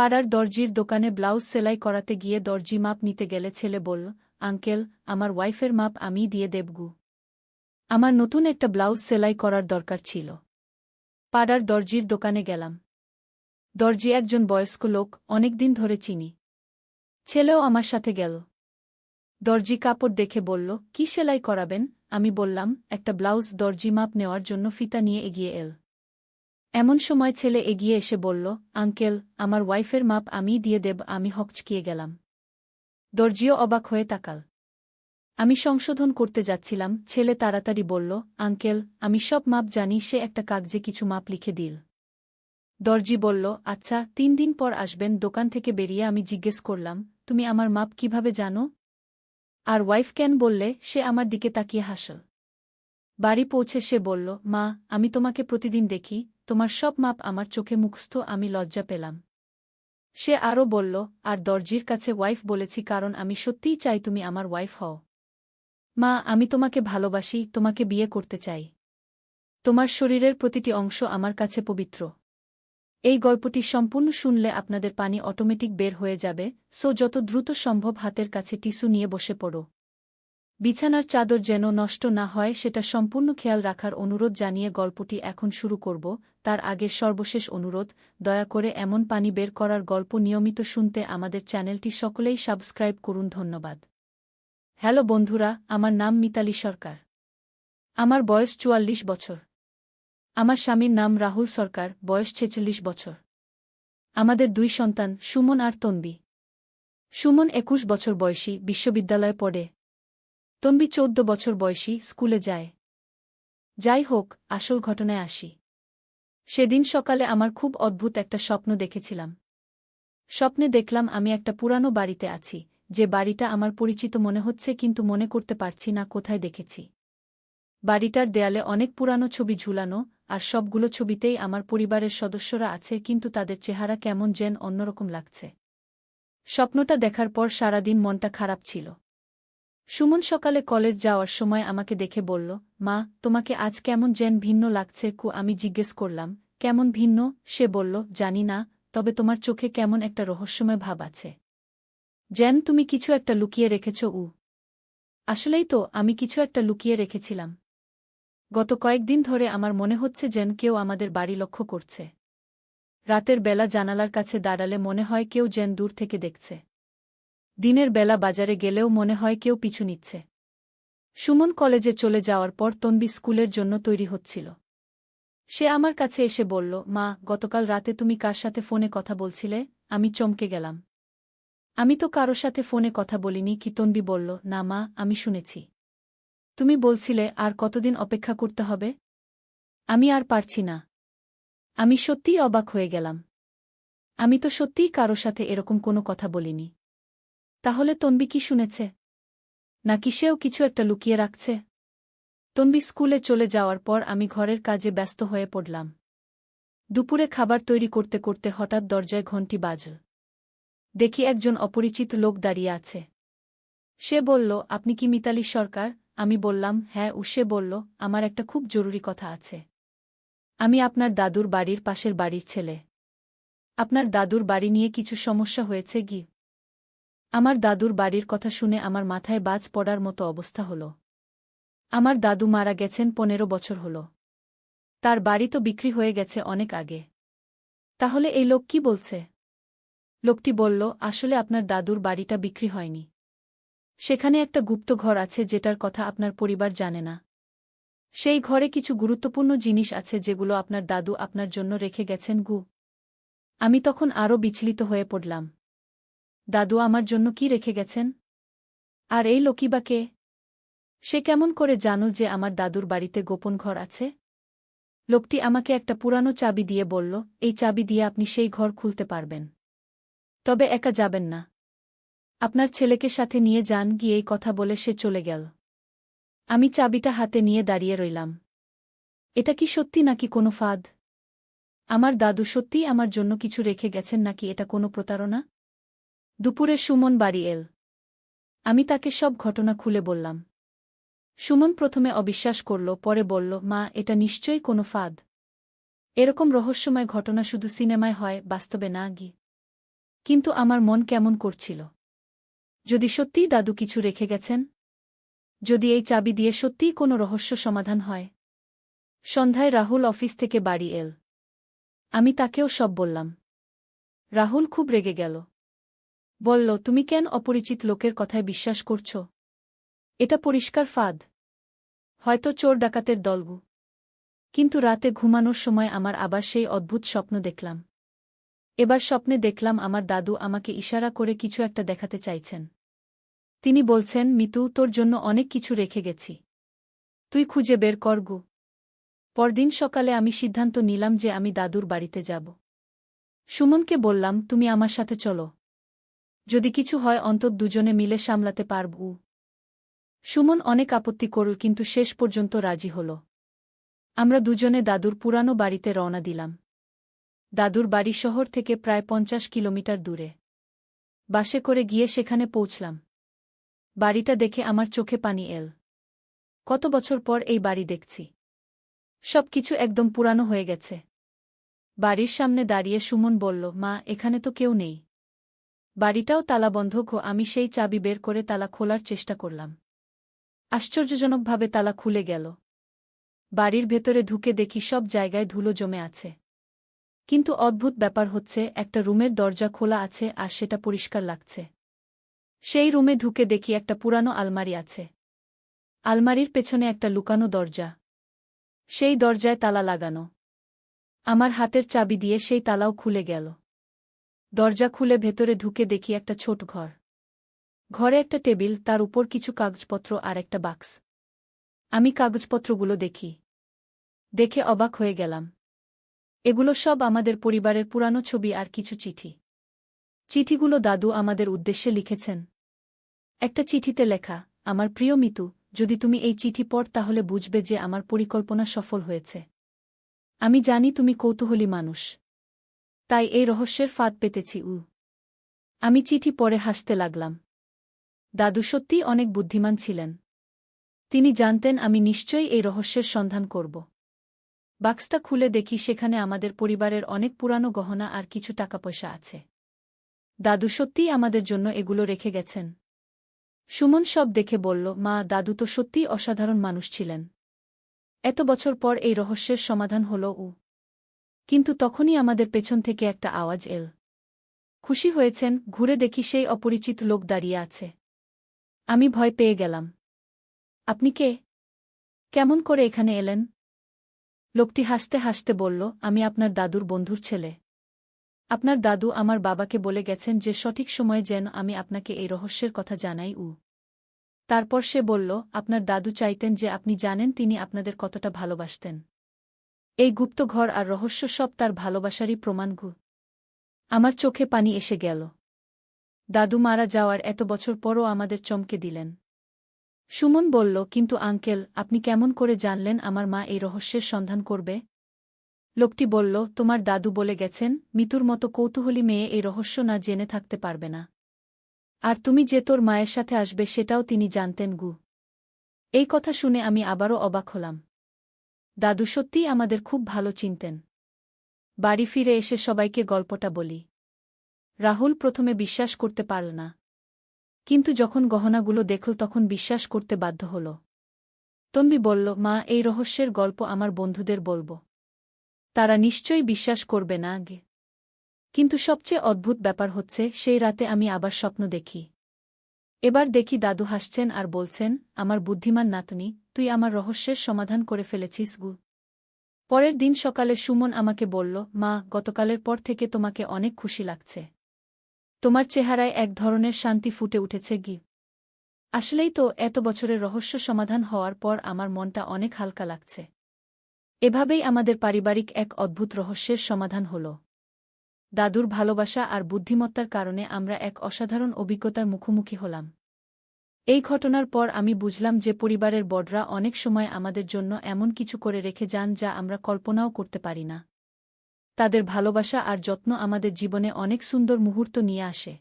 পাড়ার দর্জির দোকানে ব্লাউজ সেলাই করাতে গিয়ে দর্জি মাপ নিতে গেলে ছেলে বলল, আঙ্কেল, আমার ওয়াইফের মাপ আমিই দিয়ে দেবগু। আমার নতুন একটা ব্লাউজ সেলাই করার দরকার ছিল। পাড়ার দর্জির দোকানে গেলাম। দর্জি একজন বয়স্ক লোক, অনেকদিন ধরে চিনি। ছেলেও আমার সাথে গেল। দর্জি কাপড় দেখে বলল, কি সেলাই করাবেন? আমি বললাম, একটা ব্লাউজ। দর্জি মাপ নেওয়ার জন্য ফিতা নিয়ে এগিয়ে এল। এমন সময় ছেলে এগিয়ে এসে বলল, আঙ্কেল, আমার ওয়াইফের মাপ আমিই দিয়ে দেব। আমি হকচকিয়ে গেলাম। দর্জিও অবাক হয়ে তাকাল। আমি সংশোধন করতে যাচ্ছিলাম, ছেলে তাড়াতাড়ি বলল, আঙ্কেল, আমি সব মাপ জানি। সে একটা কাগজে কিছু মাপ লিখে দিল। দর্জি বলল, আচ্ছা, 3 দিন পর আসবেন। দোকান থেকে বেরিয়ে আমি জিজ্ঞেস করলাম, তুমি আমার মাপ কিভাবে জানো? আর ওয়াইফ কেন বললে? সে আমার দিকে তাকিয়ে হাসল। বাড়ি পৌঁছে সে বলল, মা, আমি তোমাকে প্রতিদিন দেখি, তোমার সব মাপ আমার চোখে মুখস্থ। আমি লজ্জা পেলাম। সে আরও বলল, আর দর্জির কাছে ওয়াইফ বলেছি কারণ আমি সত্যিই চাই তুমি আমার ওয়াইফ হও। মা, আমি তোমাকে ভালোবাসি, তোমাকে বিয়ে করতে চাই। তোমার শরীরের প্রতিটি অংশ আমার কাছে পবিত্র। এই গল্পটি সম্পূর্ণ শুনলে আপনাদের পানি অটোমেটিক বের হয়ে যাবে, সো যত দ্রুত সম্ভব হাতের কাছে টিস্যু নিয়ে বসে পড়ো। বিছানার চাদর যেন নষ্ট না হয় সেটা সম্পূর্ণ খেয়াল রাখার অনুরোধ জানিয়ে গল্পটি এখন শুরু করব। তার আগে সর্বশেষ অনুরোধ, দয়া করে এমন পানি বের করার গল্প নিয়মিত শুনতে আমাদের চ্যানেলটি সকলেই সাবস্ক্রাইব করুন। ধন্যবাদ। হ্যালো বন্ধুরা, আমার নাম মিতালি সরকার। আমার বয়স 44 বছর। আমার স্বামীর নাম রাহুল সরকার, বয়স 46 বছর। আমাদের 2 সন্তান, সুমন আর তন্বী। সুমন 21 বছর বয়সী, বিশ্ববিদ্যালয়ে পড়ে। তন্বী 14 বছর বয়সী, স্কুলে যায়। যাই হোক, আসল ঘটনায় আসি। সেদিন সকালে আমার খুব অদ্ভুত একটা স্বপ্ন দেখেছিলাম। স্বপ্নে দেখলাম আমি একটা পুরানো বাড়িতে আছি, যে বাড়িটা আমার পরিচিত মনে হচ্ছে কিন্তু মনে করতে পারছি না কোথায় দেখেছি। বাড়িটার দেয়ালে অনেক পুরানো ছবি ঝুলানো, আর সবগুলো ছবিতেই আমার পরিবারের সদস্যরা আছে কিন্তু তাদের চেহারা কেমন যেন অন্যরকম লাগছে। স্বপ্নটা দেখার পর সারাদিন মনটা খারাপ ছিল। সুমন সকালে কলেজ যাওয়ার সময় আমাকে দেখে বলল, মা, তোমাকে আজ কেমন যেন ভিন্ন লাগছে। আমি জিজ্ঞেস করলাম, কেমন ভিন্ন? সে বলল, জানি না, তবে তোমার চোখে কেমন একটা রহস্যময় ভাব আছে। যেন তুমি কিছু একটা লুকিয়ে রেখেছ। আসলেই তো, আমি কিছু একটা লুকিয়ে রেখেছিলাম। গত কয়েকদিন ধরে আমার মনে হচ্ছে যেন কেউ আমাদের বাড়ি লক্ষ্য করছে। রাতের বেলা জানালার কাছে দাঁড়ালে মনে হয় কেউ যেন দূর থেকে দেখছে। দিনের বেলা বাজারে গেলেও মনে হয় কেউ পিছু নিচ্ছে। সুমন কলেজে চলে যাওয়ার পর তন্বী স্কুলের জন্য তৈরি হচ্ছিল। সে আমার কাছে এসে বলল, মা, গতকাল রাতে তুমি কার সাথে ফোনে কথা বলছিলে? আমি চমকে গেলাম। আমি তো কারো সাথে ফোনে কথা বলিনি। কি? তন্বী বলল, না মা, আমি শুনেছি। তুমি বলছিলে আর কতদিন অপেক্ষা করতে হবে? আমি আর পারছি না। আমি সত্যিই অবাক হয়ে গেলাম। আমি তো সত্যিই কারো সাথে এরকম কোনো কথা বলিনি। তাহলে তন্বী কি শুনেছে? নাকি সেও কিছু একটা লুকিয়ে রাখছে? তন্বী স্কুলে চলে যাওয়ার পর আমি ঘরের কাজে ব্যস্ত হয়ে পড়লাম। দুপুরে খাবার তৈরি করতে করতে হঠাৎ দরজায় ঘণ্টি বাজল। দেখি একজন অপরিচিত লোক দাঁড়িয়ে আছে। সে বলল, আপনি কি মিতালি সরকার? আমি বললাম, হ্যাঁ। সে বলল, আমার একটা খুব জরুরি কথা আছে। আমি আপনার দাদুর বাড়ির পাশের বাড়ির ছেলে। আপনার দাদুর বাড়ি নিয়ে কিছু সমস্যা হয়েছে কি? আমার দাদুর বাড়ির কথা শুনে আমার মাথায় বাজ পড়ার মতো অবস্থা হল। আমার দাদু মারা গেছেন 15 বছর হল। তার বাড়ি তো বিক্রি হয়ে গেছে অনেক আগে। তাহলে এই লোক কি বলছে? লোকটি বলল, আসলে আপনার দাদুর বাড়িটা বিক্রি হয়নি। সেখানে একটা গুপ্ত ঘর আছে যেটার কথা আপনার পরিবার জানে না। সেই ঘরে কিছু গুরুত্বপূর্ণ জিনিস আছে যেগুলো আপনার দাদু আপনার জন্য রেখে গেছেন। আমি তখন আরও বিচলিত হয়ে পড়লাম। দাদু আমার জন্য কি রেখে গেছেন? আর এই লোকই বা কে? সে কেমন করে জানো যে আমার দাদুর বাড়িতে গোপন ঘর আছে? লোকটি আমাকে একটা পুরানো চাবি দিয়ে বলল, এই চাবি দিয়ে আপনি সেই ঘর খুলতে পারবেন। তবে একা যাবেন না। আপনার ছেলেকে সাথে নিয়ে যান। গিয়ে এই কথা বলে সে চলে গেল। আমি চাবিটা হাতে নিয়ে দাঁড়িয়ে রইলাম। এটা কি সত্যি নাকি কোনো ফাঁদ? আমার দাদু সত্যিই আমার জন্য কিছু রেখে গেছেন নাকি এটা কোনো প্রতারণা? দুপুরে সুমন বাড়ি এল। আমি তাকে সব ঘটনা খুলে বললাম। সুমন প্রথমে অবিশ্বাস করল, পরে বলল, মা, এটা নিশ্চয়ই কোনো ফাঁদ। এরকম রহস্যময় ঘটনা শুধু সিনেমায় হয়, বাস্তবে না। কিন্তু আমার মন কেমন করছিল। যদি সত্যিই দাদু কিছু রেখে গেছেন? যদি এই চাবি দিয়ে সত্যিই কোনো রহস্য সমাধান হয়? সন্ধ্যায় রাহুল অফিস থেকে বাড়ি এল। আমি তাকেও সব বললাম। রাহুল খুব রেগে গেল। বলল, তুমি কেন অপরিচিত লোকের কথায় বিশ্বাস করছ? এটা পরিষ্কার ফাঁদ। হয়তো চোর ডাকাতের দলগু। কিন্তু রাতে ঘুমানোর সময় আমার আবার সেই অদ্ভুত স্বপ্ন দেখলাম। এবার স্বপ্নে দেখলাম আমার দাদু আমাকে ইশারা করে কিছু একটা দেখাতে চাইছেন। তিনি বলছেন, মিতু, তোর জন্য অনেক কিছু রেখে গেছি। তুই খুঁজে বের কর গু। পরদিন সকালে আমি সিদ্ধান্ত নিলাম যে আমি দাদুর বাড়িতে যাব। সুমনকে বললাম, তুমি আমার সাথে চলো। যদি কিছু হয় অন্তত দুজনে মিলে সামলাতে পারব। সুমন অনেক আপত্তি করল, কিন্তু শেষ পর্যন্ত রাজি হল। আমরা দুজনে দাদুর পুরানো বাড়িতে রওনা দিলাম। দাদুর বাড়ি শহর থেকে প্রায় 50 কিলোমিটার দূরে। বাসে করে গিয়ে সেখানে পৌঁছলাম। বাড়িটা দেখে আমার চোখে পানি এল। কত বছর পর এই বাড়ি দেখছি। সবকিছু একদম পুরানো হয়ে গেছে। বাড়ির সামনে দাঁড়িয়ে সুমন বলল, মা, এখানে তো কেউ নেই। বাড়িটাও তালাবন্ধ। আমি সেই চাবি বের করে তালা খোলার চেষ্টা করলাম। আশ্চর্যজনকভাবে তালা খুলে গেল। বাড়ির ভেতরে ঢুকে দেখি সব জায়গায় ধুলো জমে আছে। কিন্তু অদ্ভুত ব্যাপার হচ্ছে, একটা রুমের দরজা খোলা আছে আর সেটা পরিষ্কার লাগছে। সেই রুমে ঢুকে দেখি একটা পুরানো আলমারি আছে। আলমারির পেছনে একটা লুকানো দরজা। সেই দরজায় তালা লাগানো। আমার হাতের চাবি দিয়ে সেই তালাও খুলে গেল। দরজা খুলে ভেতরে ঢুকে দেখি একটা ছোট ঘর। ঘরে একটা টেবিল, তার উপর কিছু কাগজপত্র আর একটা বাক্স। আমি কাগজপত্রগুলো দেখি। দেখে অবাক হয়ে গেলাম। এগুলো সব আমাদের পরিবারের পুরানো ছবি আর কিছু চিঠি। চিঠিগুলো দাদু আমাদের উদ্দেশ্যে লিখেছেন। একটা চিঠিতে লেখা, আমার প্রিয় মিতু, যদি তুমি এই চিঠি পড় তাহলে বুঝবে যে আমার পরিকল্পনা সফল হয়েছে। আমি জানি তুমি কৌতূহলী মানুষ। তাই এই রহস্যের ফাঁদ পেতেছি। আমি চিঠি পড়ে হাসতে লাগলাম। দাদু সত্যিই অনেক বুদ্ধিমান ছিলেন। তিনি জানতেন আমি নিশ্চয়ই এই রহস্যের সন্ধান করব। বাক্সটা খুলে দেখি সেখানে আমাদের পরিবারের অনেক পুরানো গহনা আর কিছু টাকাপয়সা আছে। দাদু সত্যিই আমাদের জন্য এগুলো রেখে গেছেন। সুমন সব দেখে বলল, মা, দাদু তো সত্যিই অসাধারণ মানুষ ছিলেন। এত বছর পর এই রহস্যের সমাধান হল। কিন্তু তখনই আমাদের পেছন থেকে একটা আওয়াজ এল। খুশি হয়েছেন? ঘুরে দেখি সেই অপরিচিত লোক দাঁড়িয়ে আছে। আমি ভয় পেয়ে গেলাম। আপনি কে? কেমন করে এখানে এলেন? লোকটি হাসতে হাসতে বলল, আমি আপনার দাদুর বন্ধুর ছেলে। আপনার দাদু আমার বাবাকে বলে গেছেন যে সঠিক সময়ে যেন আমি আপনাকে এই রহস্যের কথা জানাই। তারপর সে বলল, আপনার দাদু চাইতেন যে আপনি জানেন তিনি আপনাদের কতটা ভালোবাসতেন। এই গুপ্ত ঘর আর রহস্য সব তার ভালোবাসারই প্রমাণ। আমার চোখে পানি এসে গেল। দাদু মারা যাওয়ার এত বছর পরও আমাদের চমকে দিলেন। সুমন বলল, কিন্তু আঙ্কেল, আপনি কেমন করে জানলেন আমার মা এই রহস্যের সন্ধান করবে? লোকটি বলল, তোমার দাদু বলে গেছেন, মিতুর মতো কৌতূহলী মেয়ে এই রহস্য না জেনে থাকতে পারবে না। আর তুমি যে তোর মায়ের সাথে আসবে সেটাও তিনি জানতেন। এই কথা শুনে আমি আবারও অবাক হলাম। দাদু সত্যিই আমাদের খুব ভালো চিনতেন। বাড়ি ফিরে এসে সবাইকে গল্পটা বলি। রাহুল প্রথমে বিশ্বাস করতে পারল না। কিন্তু যখন গহনাগুলো দেখল তখন বিশ্বাস করতে বাধ্য হল। তন্বী বলল, মা, এই রহস্যের গল্প আমার বন্ধুদের বলব। তারা নিশ্চয়ই বিশ্বাস করবে না। কিন্তু সবচেয়ে অদ্ভুত ব্যাপার হচ্ছে, সেই রাতে আমি আবার স্বপ্ন দেখি। এবার দেখি দাদু হাসছেন আর বলছেন, আমার বুদ্ধিমান নাতনি, তুই আমার রহস্যের সমাধান করে ফেলেছিস। পরের দিন সকালে সুমন আমাকে বলল, মা, গতকালের পর থেকে তোমাকে অনেক খুশি লাগছে। তোমার চেহারায় এক ধরনের শান্তি ফুটে উঠেছে। আসলেই তো, এত বছরের রহস্য সমাধান হওয়ার পর আমার মনটা অনেক হালকা লাগছে। এভাবেই আমাদের পারিবারিক এক অদ্ভুত রহস্যের সমাধান হল। দাদুর ভালোবাসা আর বুদ্ধিমত্তার কারণে আমরা এক অসাধারণ অভিজ্ঞতার মুখোমুখি হলাম। এই ঘটনার পর আমি বুঝলাম যে পরিবারের বড়রা অনেক সময় আমাদের জন্য এমন কিছু করে রেখে যান যা আমরা কল্পনাও করতে পারি না। তাদের ভালোবাসা আর যত্ন আমাদের জীবনে অনেক সুন্দর মুহূর্ত নিয়ে আসে।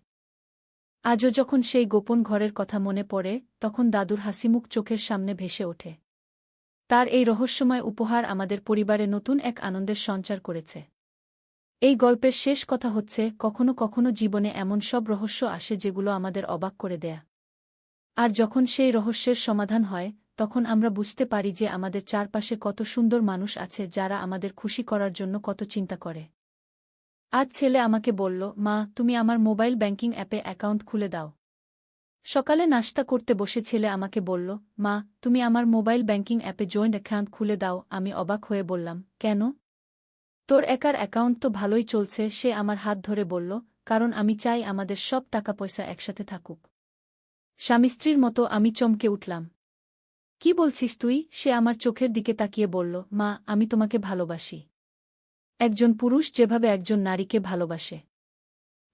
আজও যখন সেই গোপন ঘরের কথা মনে পড়ে, তখন দাদুর হাসিমুখ চোখের সামনে ভেসে ওঠে। তার এই রহস্যময় উপহার আমাদের পরিবারে নতুন এক আনন্দের সঞ্চার করেছে। এই গল্পের শেষ কথা হচ্ছে, কখনো কখনো জীবনে এমন সব রহস্য আসে যেগুলো আমাদের অবাক করে দেয়া। আর যখন সেই রহস্যের সমাধান হয়, তখন আমরা বুঝতে পারি যে আমাদের চারপাশে কত সুন্দর মানুষ আছে যারা আমাদের খুশি করার জন্য কত চিন্তা করে। আজ ছেলে আমাকে বলল, মা, তুমি আমার মোবাইল ব্যাংকিং অ্যাপে অ্যাকাউন্ট খুলে দাও। সকালে নাশতা করতে বসে ছেলে আমাকে বলল, মা, তুমি আমার মোবাইল ব্যাংকিং অ্যাপে জয়েন্ট অ্যাকাউন্ট খুলে দাও। আমি অবাক হয়ে বললাম, কেন? তোর একার অ্যাকাউন্ট তো ভালোই চলছে। সে আমার হাত ধরে বলল, কারণ আমি চাই আমাদের সব টাকা পয়সা একসাথে থাকুক। স্বামী স্ত্রীর মতো। আমি চমকে উঠলাম। কি বলছিস তুই? সে আমার চোখের দিকে তাকিয়ে বলল, মা, আমি তোমাকে ভালোবাসি। একজন পুরুষ যেভাবে একজন নারীকে ভালোবাসে।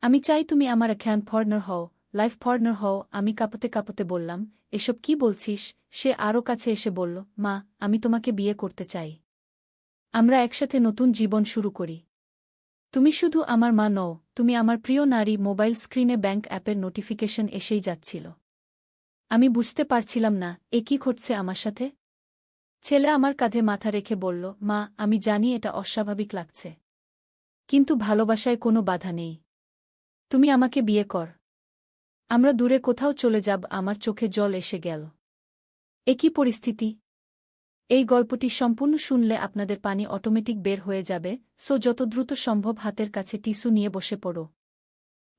আমি চাই তুমি আমার অ্যাকাউন্ট পার্টনার হও, লাইফ পার্টনার হও। আমি কাঁপতে কাঁপতে বললাম, এসব কি বলছিস? সে আরও কাছে এসে বলল, মা, আমি তোমাকে বিয়ে করতে চাই। আমরা একসাথে নতুন জীবন শুরু করি। তুমি শুধু আমার মা নও, তুমি আমার প্রিয় নারী। মোবাইল স্ক্রিনে ব্যাংক অ্যাপের নোটিফিকেশন এসেই যাচ্ছিল। আমি বুঝতে পারছিলাম না, এ কি ঘটছে আমার সাথে। ছেলে আমার কাঁধে মাথা রেখে বলল, মা, আমি জানি এটা অস্বাভাবিক লাগছে, কিন্তু ভালোবাসায় কোনো বাধা নেই। তুমি আমাকে বিয়ে কর। আমরা দূরে কোথাও চলে যাব। আমার চোখে জল এসে গেল। এ কি পরিস্থিতি! এই গল্পটি সম্পূর্ণ শুনলে আপনাদের পানি অটোমেটিক বের হয়ে যাবে, সো যত দ্রুত সম্ভব হাতের কাছে টিস্যু নিয়ে বসে পড়ো।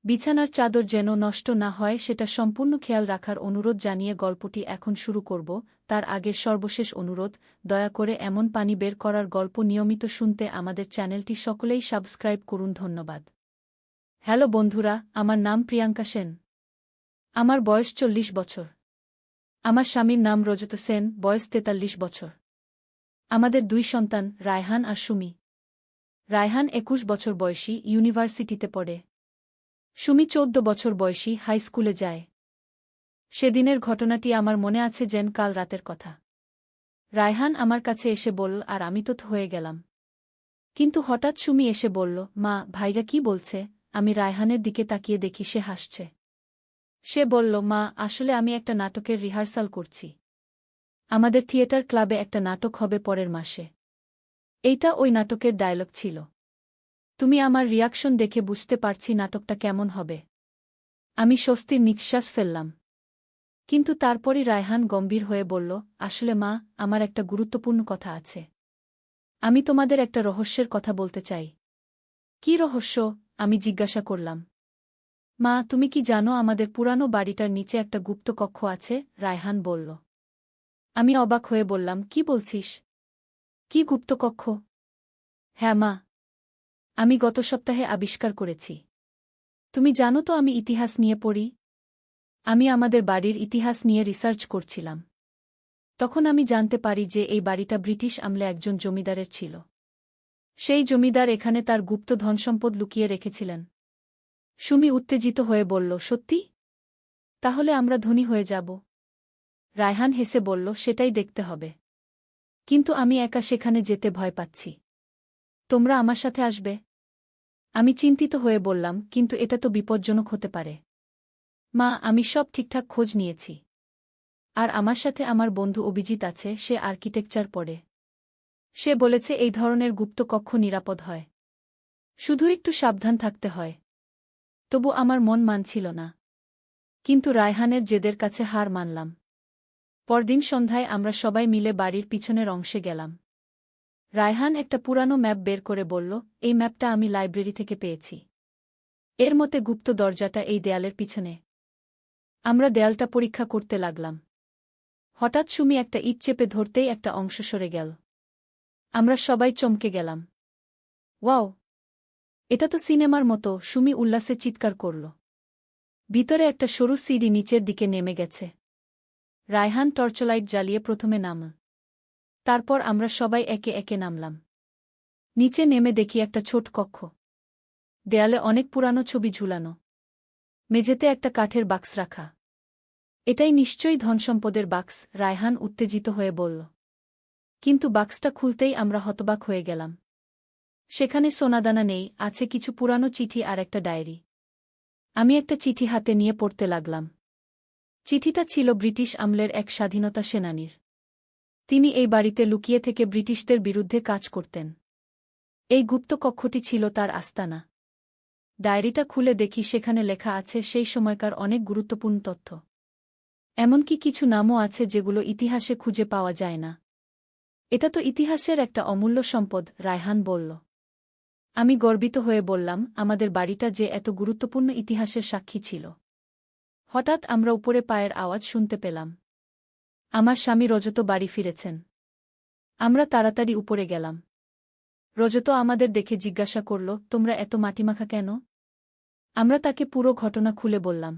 বিছানার চাদর যেন নষ্ট না হয় সেটা সম্পূর্ণ খেয়াল রাখার অনুরোধ জানিয়ে গল্পটি এখন শুরু করব। তার আগের সর্বশেষ অনুরোধ, দয়া করে এমন পানি বের করার গল্প নিয়মিত শুনতে আমাদের চ্যানেলটি সকলেই সাবস্ক্রাইব করুন। ধন্যবাদ। হ্যালো বন্ধুরা, আমার নাম প্রিয়াঙ্কা সেন। আমার বয়স 40 বছর। আমার স্বামীর নাম রজত সেন, বয়স 43 বছর। আমাদের 2 সন্তান, রায়হান আর সুমি। রায়হান 21 বছর বয়সী, ইউনিভার্সিটিতে পড়ে। সুমি 14 বছর বয়সী, হাই স্কুলে যায়। সেদিনের ঘটনাটি আমার মনে আছে যেন কাল রাতের কথা। রায়হান আমার কাছে এসে বলল, আর আমি তো হয়ে গেলাম। কিন্তু হঠাৎ সুমি এসে বলল, মা, ভাইয়া কি বলছে? আমি রায়হানের দিকে তাকিয়ে দেখি সে হাসছে। সে বলল, মা, আসলে আমি একটা নাটকের রিহার্সাল করছি। আমাদের থিয়েটার ক্লাবে একটা নাটক হবে পরের মাসে। এইটা ওই নাটকের ডায়লগ ছিল। তুমি আমার রিয়াকশন দেখে বুঝতে পারছি নাটকটা কেমন হবে। আমি স্বস্তির নিঃশ্বাস ফেললাম। কিন্তু তারপরই রায়হান গম্ভীর হয়ে বলল, আসলে মা, আমার একটা গুরুত্বপূর্ণ কথা আছে। আমি তোমাদের একটা রহস্যের কথা বলতে চাই। কি রহস্য? আমি জিজ্ঞাসা করলাম। মা, তুমি কি জানো আমাদের পুরানো বাড়িটার নিচে একটা গুপ্ত কক্ষ আছে? রায়হান বলল। আমি অবাক হয়ে বললাম, কি বলছিস? কি গুপ্ত কক্ষ? হ্যাঁ মা, আমি গত সপ্তাহে আবিষ্কার করেছি। তুমি জানো তো আমি ইতিহাস নিয়ে পড়ি। আমি আমাদের বাড়ির ইতিহাস নিয়ে রিসার্চ করছিলাম। তখন আমি জানতে পারি যে এই বাড়িটা ব্রিটিশ আমলে একজন জমিদারের ছিল। সেই জমিদার এখানে তার গুপ্ত ধনসম্পদ লুকিয়ে রেখেছিলেন। সুমি উত্তেজিত হয়ে বলল, সত্যি? তাহলে আমরা ধনী হয়ে যাব। রায়হান হেসে বলল, সেটাই দেখতে হবে। কিন্তু আমি একা সেখানে যেতে ভয় পাচ্ছি। তোমরা আমার সাথে আসবে? আমি চিন্তিত হয়ে বললাম, কিন্তু এটা তো বিপজ্জনক হতে পারে। মা, আমি সব ঠিকঠাক খোঁজ নিয়েছি। আর আমার সাথে আমার বন্ধু অভিজিৎ আছে, সে আর্কিটেকচার পড়ে। সে বলেছে এই ধরনের গুপ্ত কক্ষ নিরাপদ হয়। শুধু একটু সাবধান থাকতে হয়। তবু আমার মন মানছিল না। কিন্তু রায়হানের জেদের কাছে হার মানলাম। পরদিন সন্ধ্যায় আমরা সবাই মিলে বাড়ির পিছনের অংশে গেলাম। রায়হান একটা পুরানো ম্যাপ বের করে বলল, এই ম্যাপটা আমি লাইব্রেরি থেকে পেয়েছি। এর মতে গুপ্ত দরজাটা এই দেয়ালের পিছনে। আমরা দেয়ালটা পরীক্ষা করতে লাগলাম। হঠাৎ সুমি একটা ইট চেপে ধরতেই একটা অংশ সরে গেল। আমরা সবাই চমকে গেলাম। ওয়াও! এটা তো সিনেমার মতো! সুমি উল্লাসে চিৎকার করল। ভিতরে একটা সরু সিঁড়ি নিচের দিকে নেমে গেছে। রায়হান টর্চলাইট জ্বালিয়ে প্রথমে নামল। তারপর আমরা সবাই একে একে নামলাম। নিচে নেমে দেখি একটা ছোট কক্ষ। দেয়ালে অনেক পুরানো ছবি ঝুলানো। মেঝেতে একটা কাঠের বাক্স রাখা। এটাই নিশ্চয়ই ধনসম্পদের বাক্স, রায়হান উত্তেজিত হয়ে বলল। কিন্তু বাক্সটা খুলতেই আমরা হতবাক হয়ে গেলাম। সেখানে সোনাদানা নেই, আছে কিছু পুরানো চিঠি আর একটা ডায়েরি। আমি একটা চিঠি হাতে নিয়ে পড়তে লাগলাম। চিঠিটা ছিল ব্রিটিশ আমলের এক স্বাধীনতা সেনানীর। তিনি এই বাড়িতে লুকিয়ে থেকে ব্রিটিশদের বিরুদ্ধে কাজ করতেন। এই গুপ্ত কক্ষটি ছিল তার আস্তানা। ডায়েরিটা খুলে দেখি সেখানে লেখা আছে সেই সময়কার অনেক গুরুত্বপূর্ণ তথ্য। এমনকি কিছু নামও আছে যেগুলো ইতিহাসে খুঁজে পাওয়া যায় না। এটা তো ইতিহাসের একটা অমূল্য সম্পদ, রায়হান বলল। আমি গর্বিত হয়ে বললাম, আমাদের বাড়িটা যে এত গুরুত্বপূর্ণ ইতিহাসের সাক্ষী ছিল। হঠাৎ আমরা উপরে পায়ের আওয়াজ শুনতে পেলাম। আমার স্বামী রজত বাড়ি ফিরেছেন। আমরা তাড়াতাড়ি উপরে গেলাম। রজত আমাদের দেখে জিজ্ঞাসা করল, তোমরা এত মাটিমাখা কেন? আমরা তাকে পুরো ঘটনা খুলে বললাম।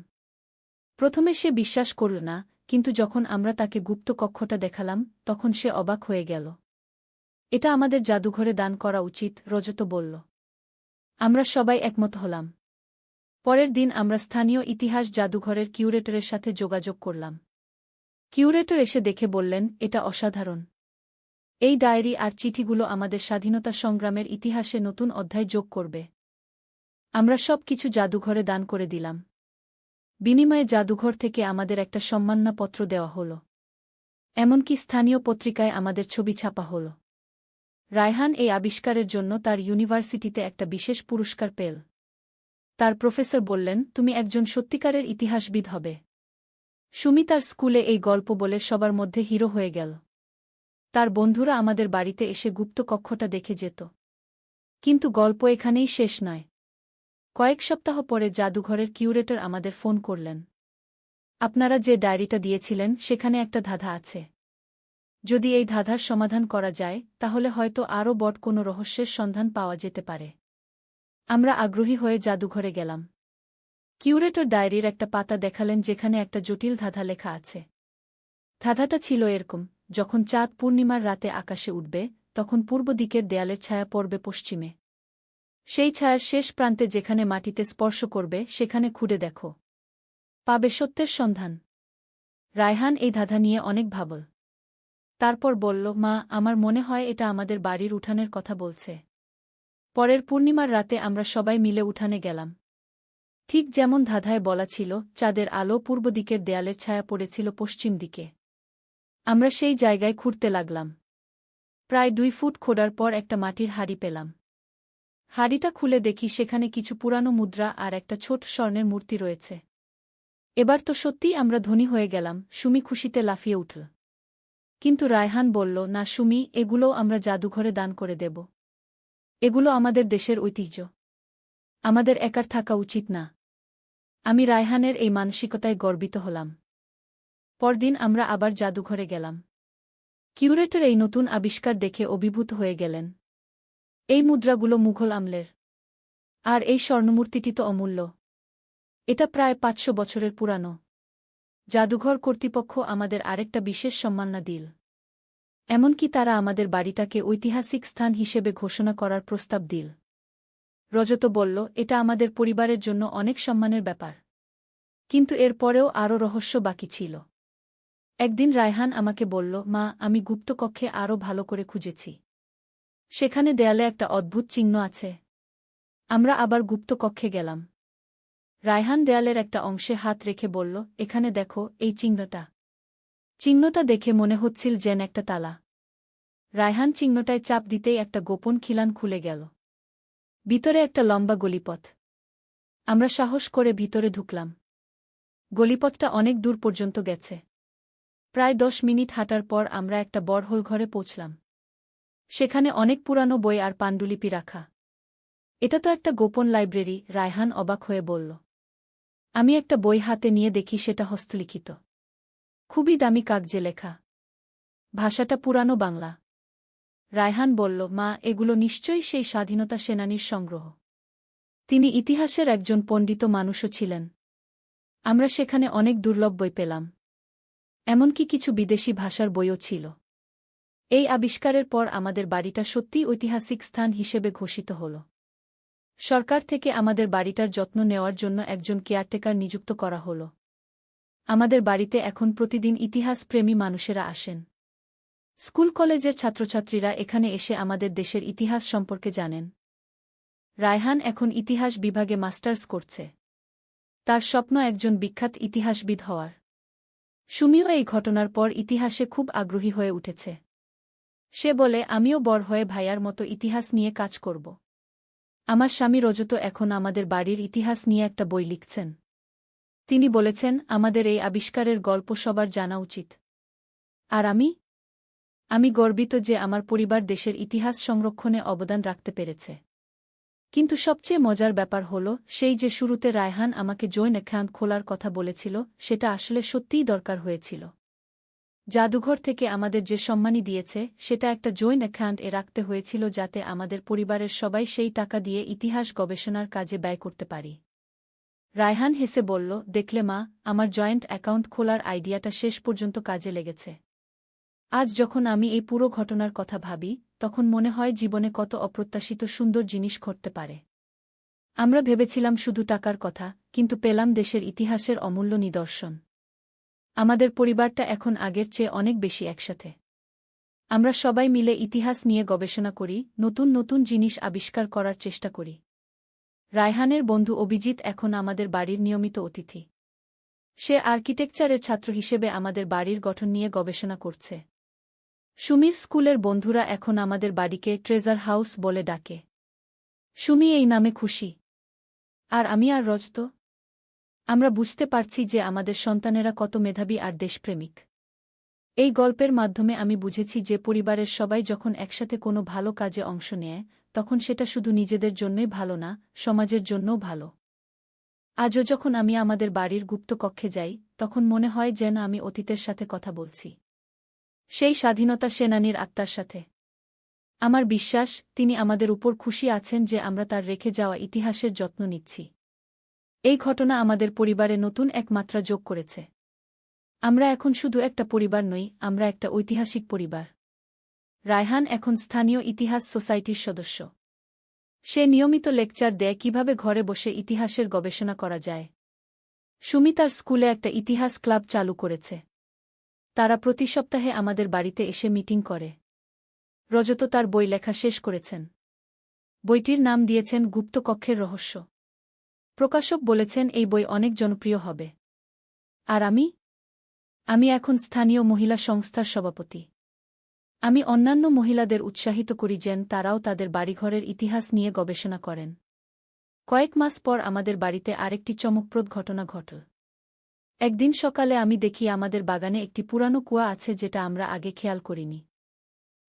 প্রথমে সে বিশ্বাস করল না, কিন্তু যখন আমরা তাকে গুপ্ত কক্ষটা দেখালাম তখন সে অবাক হয়ে গেল। এটা আমাদের জাদুঘরে দান করা উচিত, রজত বলল। আমরা সবাই একমত হলাম। পরের দিন আমরা স্থানীয় ইতিহাস জাদুঘরের কিউরেটরের সাথে যোগাযোগ করলাম। কিউরেটর এসে দেখে বললেন, এটা অসাধারণ। এই ডায়েরি আর চিঠিগুলো আমাদের স্বাধীনতা সংগ্রামের ইতিহাসে নতুন অধ্যায় যোগ করবে। আমরা সব কিছু জাদুঘরে দান করে দিলাম। বিনিময়ে জাদুঘর থেকে আমাদের একটা সম্মাননাপত্র দেওয়া হল। এমনকি স্থানীয় পত্রিকায় আমাদের ছবি ছাপা হল। রায়হান এই আবিষ্কারের জন্য তার ইউনিভার্সিটিতে একটা বিশেষ পুরস্কার পেল। তার প্রফেসর বললেন, তুমি একজন সত্যিকারের ইতিহাসবিদ হবে। সুমি তার স্কুলে এই গল্প বলে সবার মধ্যে হিরো হয়ে গেল। তার বন্ধুরা আমাদের বাড়িতে এসে গুপ্ত কক্ষটা দেখে যেত। কিন্তু গল্প এখানেই শেষ নয়। কয়েক সপ্তাহ পরে জাদুঘরের কিউরেটর আমাদের ফোন করলেন। আপনারা যে ডায়েরিটা দিয়েছিলেন সেখানে একটা ধাঁধা আছে। যদি এই ধাঁধার সমাধান করা যায় তাহলে হয়তো আরও বড় কোনো রহস্যের সন্ধান পাওয়া যেতে পারে। আমরা আগ্রহী হয়ে জাদুঘরে গেলাম। কিউরেটর ডায়েরির একটা পাতা দেখালেন যেখানে একটা জটিল ধাঁধা লেখা আছে। ধাঁধাটা ছিল এরকম, যখন চাঁদ পূর্ণিমার রাতে আকাশে উঠবে তখন পূর্ব দিকের দেয়ালের ছায়া পড়বে পশ্চিমে। সেই ছায়ার শেষ প্রান্তে যেখানে মাটিতে স্পর্শ করবে সেখানে খুঁড়ে দেখো, পাবে সত্যের সন্ধান। রায়হান এই ধাঁধা নিয়ে অনেক ভাবল। তারপর বলল, মা, আমার মনে হয় এটা আমাদের বাড়ির উঠানের কথা বলছে। পরের পূর্ণিমার রাতে আমরা সবাই মিলে উঠানে গেলাম। ঠিক যেমন ধাঁধায় বলা ছিল, চাঁদের আলো পূর্ব দিকের দেয়ালের ছায়া পড়েছিল পশ্চিম দিকে। আমরা সেই জায়গায় খুঁড়তে লাগলাম। প্রায় 2 ফুট খোঁড়ার পর একটা মাটির হাঁড়ি পেলাম। হাঁড়িটা খুলে দেখি সেখানে কিছু পুরানো মুদ্রা আর একটা ছোট স্বর্ণের মূর্তি রয়েছে। এবার তো সত্যিই আমরা ধনী হয়ে গেলাম, সুমি খুশিতে লাফিয়ে উঠল। কিন্তু রায়হান বলল, না সুমি, এগুলোও আমরা জাদুঘরে দান করে দেব। এগুলো আমাদের দেশের ঐতিহ্য। আমাদের একার থাকা উচিত না। আমি রায়হানের এই মানসিকতায় গর্বিত হলাম। পরদিন আমরা আবার জাদুঘরে গেলাম। কিউরেটর এই নতুন আবিষ্কার দেখে অভিভূত হয়ে গেলেন। এই মুদ্রাগুলো মুঘল আমলের। আর এই স্বর্ণমূর্তিটি তো অমূল্য। এটা প্রায় 500 বছরের পুরানো। জাদুঘর কর্তৃপক্ষ আমাদের আরেকটা বিশেষ সম্মাননা দিল। এমনকি তারা আমাদের বাড়িটাকে ঐতিহাসিক স্থান হিসেবে ঘোষণা করার প্রস্তাব দিল। রজত বলল, এটা আমাদের পরিবারের জন্য অনেক সম্মানের ব্যাপার। কিন্তু এর পরেও আরও রহস্য বাকি ছিল। একদিন রায়হান আমাকে বলল, মা, আমি গুপ্তকক্ষে আরও ভালো করে খুঁজেছি। সেখানে দেয়ালে একটা অদ্ভুত চিহ্ন আছে। আমরা আবার গুপ্তকক্ষে গেলাম। রায়হান দেয়ালের একটা অংশে হাত রেখে বলল, এখানে দেখো, এই চিহ্নটা। চিহ্নটা দেখে মনে হচ্ছিল যেন একটা তালা। রায়হান চিহ্নটায় চাপ দিতেই একটা গোপন খিলান খুলে গেল। ভিতরে একটা লম্বা গলিপথ। আমরা সাহস করে ভিতরে ঢুকলাম। গলিপথটা অনেক দূর পর্যন্ত গেছে। প্রায় 10 মিনিট হাঁটার পর আমরা একটা বড়হোল ঘরে পৌঁছলাম। সেখানে অনেক পুরানো বই আর পাণ্ডুলিপি রাখা। এটা তো একটা গোপন লাইব্রেরি, রায়হান অবাক হয়ে বলল। আমি একটা বই হাতে নিয়ে দেখি সেটা হস্তলিখিত। খুবই দামি কাগজে লেখা। ভাষাটা পুরানো বাংলা। রায়হান বলল, মা, এগুলো নিশ্চয়ই সেই স্বাধীনতা সেনানীর সংগ্রহ। তিনি ইতিহাসের একজন পণ্ডিত মানুষও ছিলেন। আমরা সেখানে অনেক দুর্লভ বই পেলাম। এমনকি কিছু বিদেশি ভাষার বইও ছিল। এই আবিষ্কারের পর আমাদের বাড়িটা সত্যিই ঐতিহাসিক স্থান হিসেবে ঘোষিত হল। সরকার থেকে আমাদের বাড়িটার যত্ন নেওয়ার জন্য একজন কেয়ারটেকার নিযুক্ত করা হল। আমাদের বাড়িতে এখন প্রতিদিন ইতিহাসপ্রেমী মানুষেরা আসেন। স্কুল কলেজের ছাত্রছাত্রীরা এখানে এসে আমাদের দেশের ইতিহাস সম্পর্কে জানেন। রায়হান এখন ইতিহাস বিভাগে মাস্টার্স করছে। তার স্বপ্ন একজন বিখ্যাত ইতিহাসবিদ হওয়ার। সুমিও এই ঘটনার পর ইতিহাসে খুব আগ্রহী হয়ে উঠেছে। সে বলে, আমিও বড় হয়ে ভাইয়ার মতো ইতিহাস নিয়ে কাজ করব। আমার স্বামী রজত এখন আমাদের বাড়ির ইতিহাস নিয়ে একটা বই লিখছেন। তিনি বলেছেন, আমাদের এই আবিষ্কারের গল্প সবার জানা উচিত। আর আমি গর্বিত যে আমার পরিবার দেশের ইতিহাস সংরক্ষণে অবদান রাখতে পেরেছে। কিন্তু সবচেয়ে মজার ব্যাপার হল, সেই যে শুরুতে রায়হান আমাকে জয়েন্ট অ্যাকাউন্ট খোলার কথা বলেছিল, সেটা আসলে সত্যিই দরকার হয়েছিল। জাদুঘর থেকে আমাদের যে সম্মানী দিয়েছে, সেটা একটা জয়েন্ট অ্যাকাউন্ট রাখতে হয়েছিল যাতে আমাদের পরিবারের সবাই সেই টাকা দিয়ে ইতিহাস গবেষণার কাজে ব্যয় করতে পারি। রায়হান হেসে বলল, দেখলে মা, আমার জয়েন্ট অ্যাকাউন্ট খোলার আইডিয়াটা শেষ পর্যন্ত কাজে লেগেছে। আজ যখন আমি এই পুরো ঘটনার কথা ভাবি, তখন মনে হয় জীবনে কত অপ্রত্যাশিত সুন্দর জিনিস ঘটতে পারে। আমরা ভেবেছিলাম শুধু টাকার কথা, কিন্তু পেলাম দেশের ইতিহাসের অমূল্য নিদর্শন। আমাদের পরিবারটা এখন আগের চেয়ে অনেক বেশি একসাথে। আমরা সবাই মিলে ইতিহাস নিয়ে গবেষণা করি, নতুন নতুন জিনিস আবিষ্কার করার চেষ্টা করি। রায়হানের বন্ধু অভিজিৎ এখন আমাদের বাড়ির নিয়মিত অতিথি। সে আর্কিটেকচারের ছাত্র হিসেবে আমাদের বাড়ির গঠন নিয়ে গবেষণা করছে। সুমির স্কুলের বন্ধুরা এখন আমাদের বাড়িকে ট্রেজার হাউস বলে ডাকে। সুমি এই নামে খুশি। আর আমি আর রজত, আমরা বুঝতে পারছি যে আমাদের সন্তানেরা কত মেধাবী আর দেশপ্রেমিক। এই গল্পের মাধ্যমে আমি বুঝেছি যে পরিবারের সবাই যখন একসাথে কোনো ভালো কাজে অংশ নেয়, তখন সেটা শুধু নিজেদের জন্যই ভালো না, সমাজের জন্যও ভালো। আজও যখন আমি আমাদের বাড়ির গুপ্ত কক্ষে যাই, তখন মনে হয় যেন আমি অতীতের সাথে কথা বলছি, সেই স্বাধীনতা সেনানীর আত্মার সাথে। আমার বিশ্বাস, তিনি আমাদের উপর খুশি আছেন যে আমরা তার রেখে যাওয়া ইতিহাসের যত্ন নিচ্ছি। এই ঘটনা আমাদের পরিবারে নতুন এক মাত্রা যোগ করেছে। আমরা এখন শুধু একটা পরিবার নই, আমরা একটা ঐতিহাসিক পরিবার। রায়হান এখন স্থানীয় ইতিহাস সোসাইটির সদস্য। সে নিয়মিত লেকচার দেয় কিভাবে ঘরে বসে ইতিহাসের গবেষণা করা যায়। সুমি তার স্কুলে একটা ইতিহাস ক্লাব চালু করেছে। তারা প্রতি সপ্তাহে আমাদের বাড়িতে এসে মিটিং করে। রজত তার বই লেখা শেষ করেছেন। বইটির নাম দিয়েছেন গুপ্ত কক্ষের রহস্য। প্রকাশক বলেছেন এই বই অনেক জনপ্রিয় হবে। আর আমি এখন স্থানীয় মহিলা সংস্থার সভাপতি। আমি অন্যান্য মহিলাদের উৎসাহিত করি যেন তারাও তাদের বাড়িঘরের ইতিহাস নিয়ে গবেষণা করেন। কয়েক মাস পর আমাদের বাড়িতে আরেকটি চমকপ্রদ ঘটনা ঘটল। একদিন সকালে আমি দেখি আমাদের বাগানে একটি পুরানো কুয়া আছে যেটা আমরা আগে খেয়াল করিনি।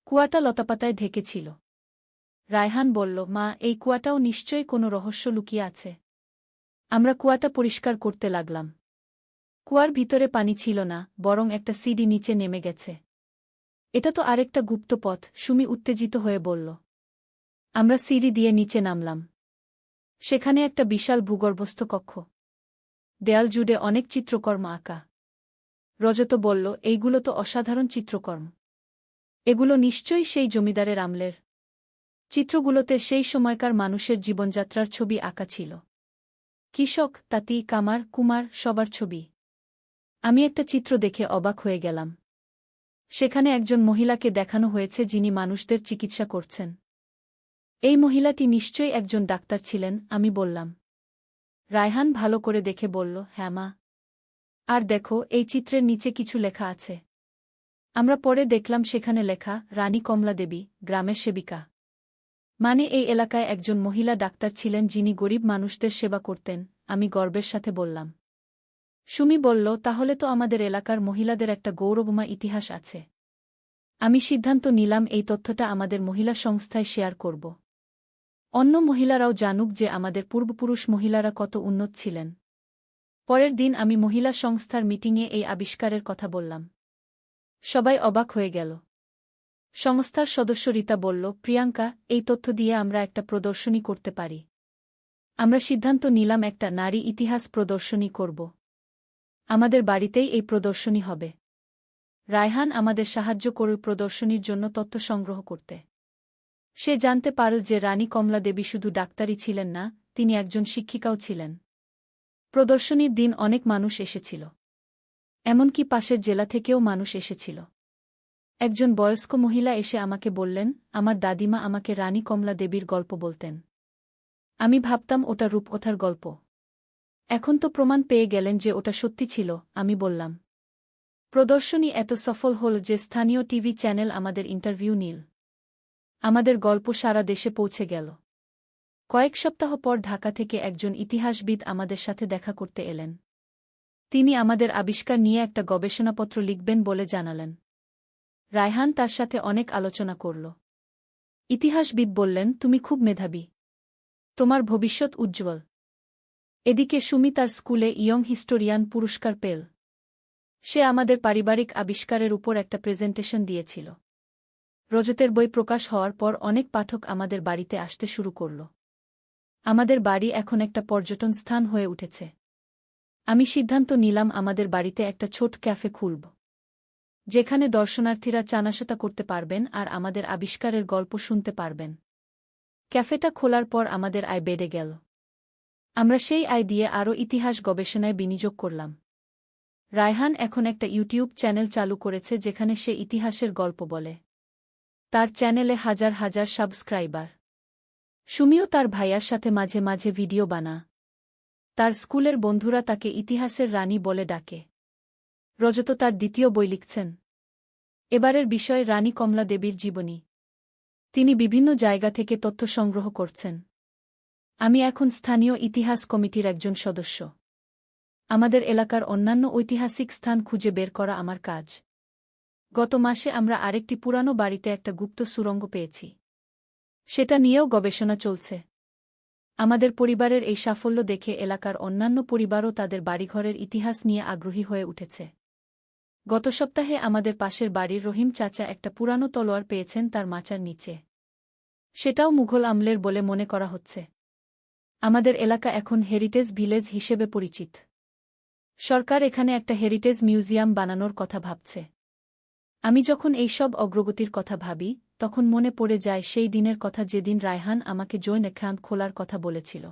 কুয়াটা লতাপাতায় ঢেকে ছিল। রায়হান বলল, মা, এই কুয়াটাও নিশ্চয়ই কোনো রহস্য লুকিয়ে আছে। আমরা কুয়াটা পরিষ্কার করতে লাগলাম। কুয়ার ভিতরে পানি ছিল না, বরং একটা সিঁড়ি নিচে নেমে গেছে। এটা তো আরেকটা গুপ্ত পথ, সুমি উত্তেজিত হয়ে বলল। আমরা সিঁড়ি দিয়ে নিচে নামলাম। সেখানে একটা বিশাল ভূগর্ভস্থ কক্ষ। দেয়াল জুড়ে অনেক চিত্রকর্ম আঁকা। রজত বলল, এইগুলো তো অসাধারণ চিত্রকর্ম। এগুলো নিশ্চয়ই সেই জমিদারের আমলের। চিত্রগুলোতে সেই সময়কার মানুষের জীবনযাত্রার ছবি আঁকা ছিল। কৃষক, তাঁতি, কামার, কুমার, সবার ছবি। আমি একটা চিত্র দেখে অবাক হয়ে গেলাম। সেখানে একজন মহিলাকে দেখানো হয়েছে যিনি মানুষদের চিকিৎসা করছেন। এই মহিলাটি নিশ্চয়ই একজন ডাক্তার ছিলেন, আমি বললাম। রায়হান ভালো করে দেখে বলল, হ্যাঁ মা। আর দেখো, এই চিত্রের নিচে কিছু লেখা আছে। আমরা পরে দেখলাম সেখানে লেখা, রানী কমলা দেবী, গ্রামের সেবিকা। মানে এই এলাকায় একজন মহিলা ডাক্তার ছিলেন যিনি গরিব মানুষদের সেবা করতেন, আমি গর্বের সাথে বললাম। সুমি বলল, তাহলে তো আমাদের এলাকার মহিলাদের একটা গৌরবময় ইতিহাস আছে। আমি সিদ্ধান্ত নিলাম এই তথ্যটা আমাদের মহিলা সংস্থায় শেয়ার করব। অন্য মহিলারাও জানুক যে আমাদের পূর্বপুরুষ মহিলারা কত উন্নত ছিলেন। পরের দিন আমি মহিলা সংস্থার মিটিংয়ে এই আবিষ্কারের কথা বললাম। সবাই অবাক হয়ে গেল। সংস্থার সদস্য রীতা বলল, প্রিয়াঙ্কা, এই তথ্য দিয়ে আমরা একটা প্রদর্শনী করতে পারি। আমরা সিদ্ধান্ত নিলাম একটা নারী ইতিহাস প্রদর্শনী করব। আমাদের বাড়িতেই এই প্রদর্শনী হবে। রায়হান আমাদের সাহায্য করল প্রদর্শনীর জন্য তথ্য সংগ্রহ করতে। সে জানতে পারল যে রানী কমলা দেবী শুধু ডাক্তারই ছিলেন না, তিনি একজন শিক্ষিকাও ছিলেন। প্রদর্শনীর দিন অনেক মানুষ এসেছিল। এমনকি পাশের জেলা থেকেও মানুষ এসেছিল। একজন বয়স্ক মহিলা এসে আমাকে বললেন, আমার দাদিমা আমাকে রানী কমলা দেবীর গল্প বলতেন। আমি ভাবতাম ওটা রূপকথার গল্প। এখন তো প্রমাণ পেয়ে গেলেন যে ওটা সত্যি ছিল, আমি বললাম। প্রদর্শনী এত সফল হল যে স্থানীয় টিভি চ্যানেল আমাদের ইন্টারভিউ নিল। আমাদের গল্প সারা দেশে পৌঁছে গেল। কয়েক সপ্তাহ পর ঢাকা থেকে একজন ইতিহাসবিদ আমাদের সাথে দেখা করতে এলেন। তিনি আমাদের আবিষ্কার নিয়ে একটা গবেষণাপত্র লিখবেন বলে জানালেন। রায়হান তার সাথে অনেক আলোচনা করল। ইতিহাসবিদ বললেন, তুমি খুব মেধাবী, তোমার ভবিষ্যৎ উজ্জ্বল। এদিকে সুমি তার স্কুলে ইয়ং হিস্টোরিয়ান পুরস্কার পেল। সে আমাদের পারিবারিক আবিষ্কারের উপর একটা প্রেজেন্টেশন দিয়েছিল। রজতের বই প্রকাশ হওয়ার পর অনেক পাঠক আমাদের বাড়িতে আসতে শুরু করল। আমাদের বাড়ি এখন একটা পর্যটন স্থান হয়ে উঠেছে। আমি সিদ্ধান্ত নিলাম আমাদের বাড়িতে একটা ছোট ক্যাফে খুলব, যেখানে দর্শনার্থীরা চা-নাশতা করতে পারবেন আর আমাদের আবিষ্কারের গল্প শুনতে পারবেন। ক্যাফেটা খোলার পর আমাদের আয় বেড়ে গেল। আমরা সেই আয় দিয়ে আরও ইতিহাস গবেষণায় বিনিয়োগ করলাম। রায়হান এখন একটা ইউটিউব চ্যানেল চালু করেছে যেখানে সে ইতিহাসের গল্প বলে। তার চ্যানেলে হাজার হাজার সাবস্ক্রাইবার। সুমিও তার ভাইয়ার সাথে মাঝে মাঝে ভিডিও বানা। তার স্কুলের বন্ধুরা তাকে ইতিহাসের রানী বলে ডাকে। রজত তার দ্বিতীয় বই লিখছেন। এবারের বিষয় রানী কমলা দেবীর জীবনী। তিনি বিভিন্ন জায়গা থেকে তথ্য সংগ্রহ করছেন। আমি এখন স্থানীয় ইতিহাস কমিটির একজন সদস্য। আমাদের এলাকার অন্যান্য ঐতিহাসিক স্থান খুঁজে বের করা আমার কাজ। গত মাসে আমরা আরেকটি পুরানো বাড়িতে একটা গুপ্ত সুড়ঙ্গ পেয়েছি। সেটা নিয়েও গবেষণা চলছে। আমাদের পরিবারের এই সাফল্য দেখে এলাকার অন্যান্য পরিবারও তাদের বাড়িঘরের ইতিহাস নিয়ে আগ্রহী হয়ে উঠেছে। গত সপ্তাহে আমাদের পাশের বাড়ির রহিম চাচা একটা পুরানো তলোয়ার পেয়েছেন তার মাচার নিচে। সেটাও মুঘল আমলের বলে মনে করা হচ্ছে। আমাদের এলাকা এখন হেরিটেজ ভিলেজ হিসেবে পরিচিত। সরকার এখানে একটা হেরিটেজ মিউজিয়াম বানানোর কথা ভাবছে। আমি যখন এই সব অগ্রগতির কথা ভাবি, তখন মনে পড়ে যায় সেই দিনের কথা যেদিন রায়হান আমাকে জয়েন্ট অ্যাকাউন্ট খোলার কথা বলেছিল।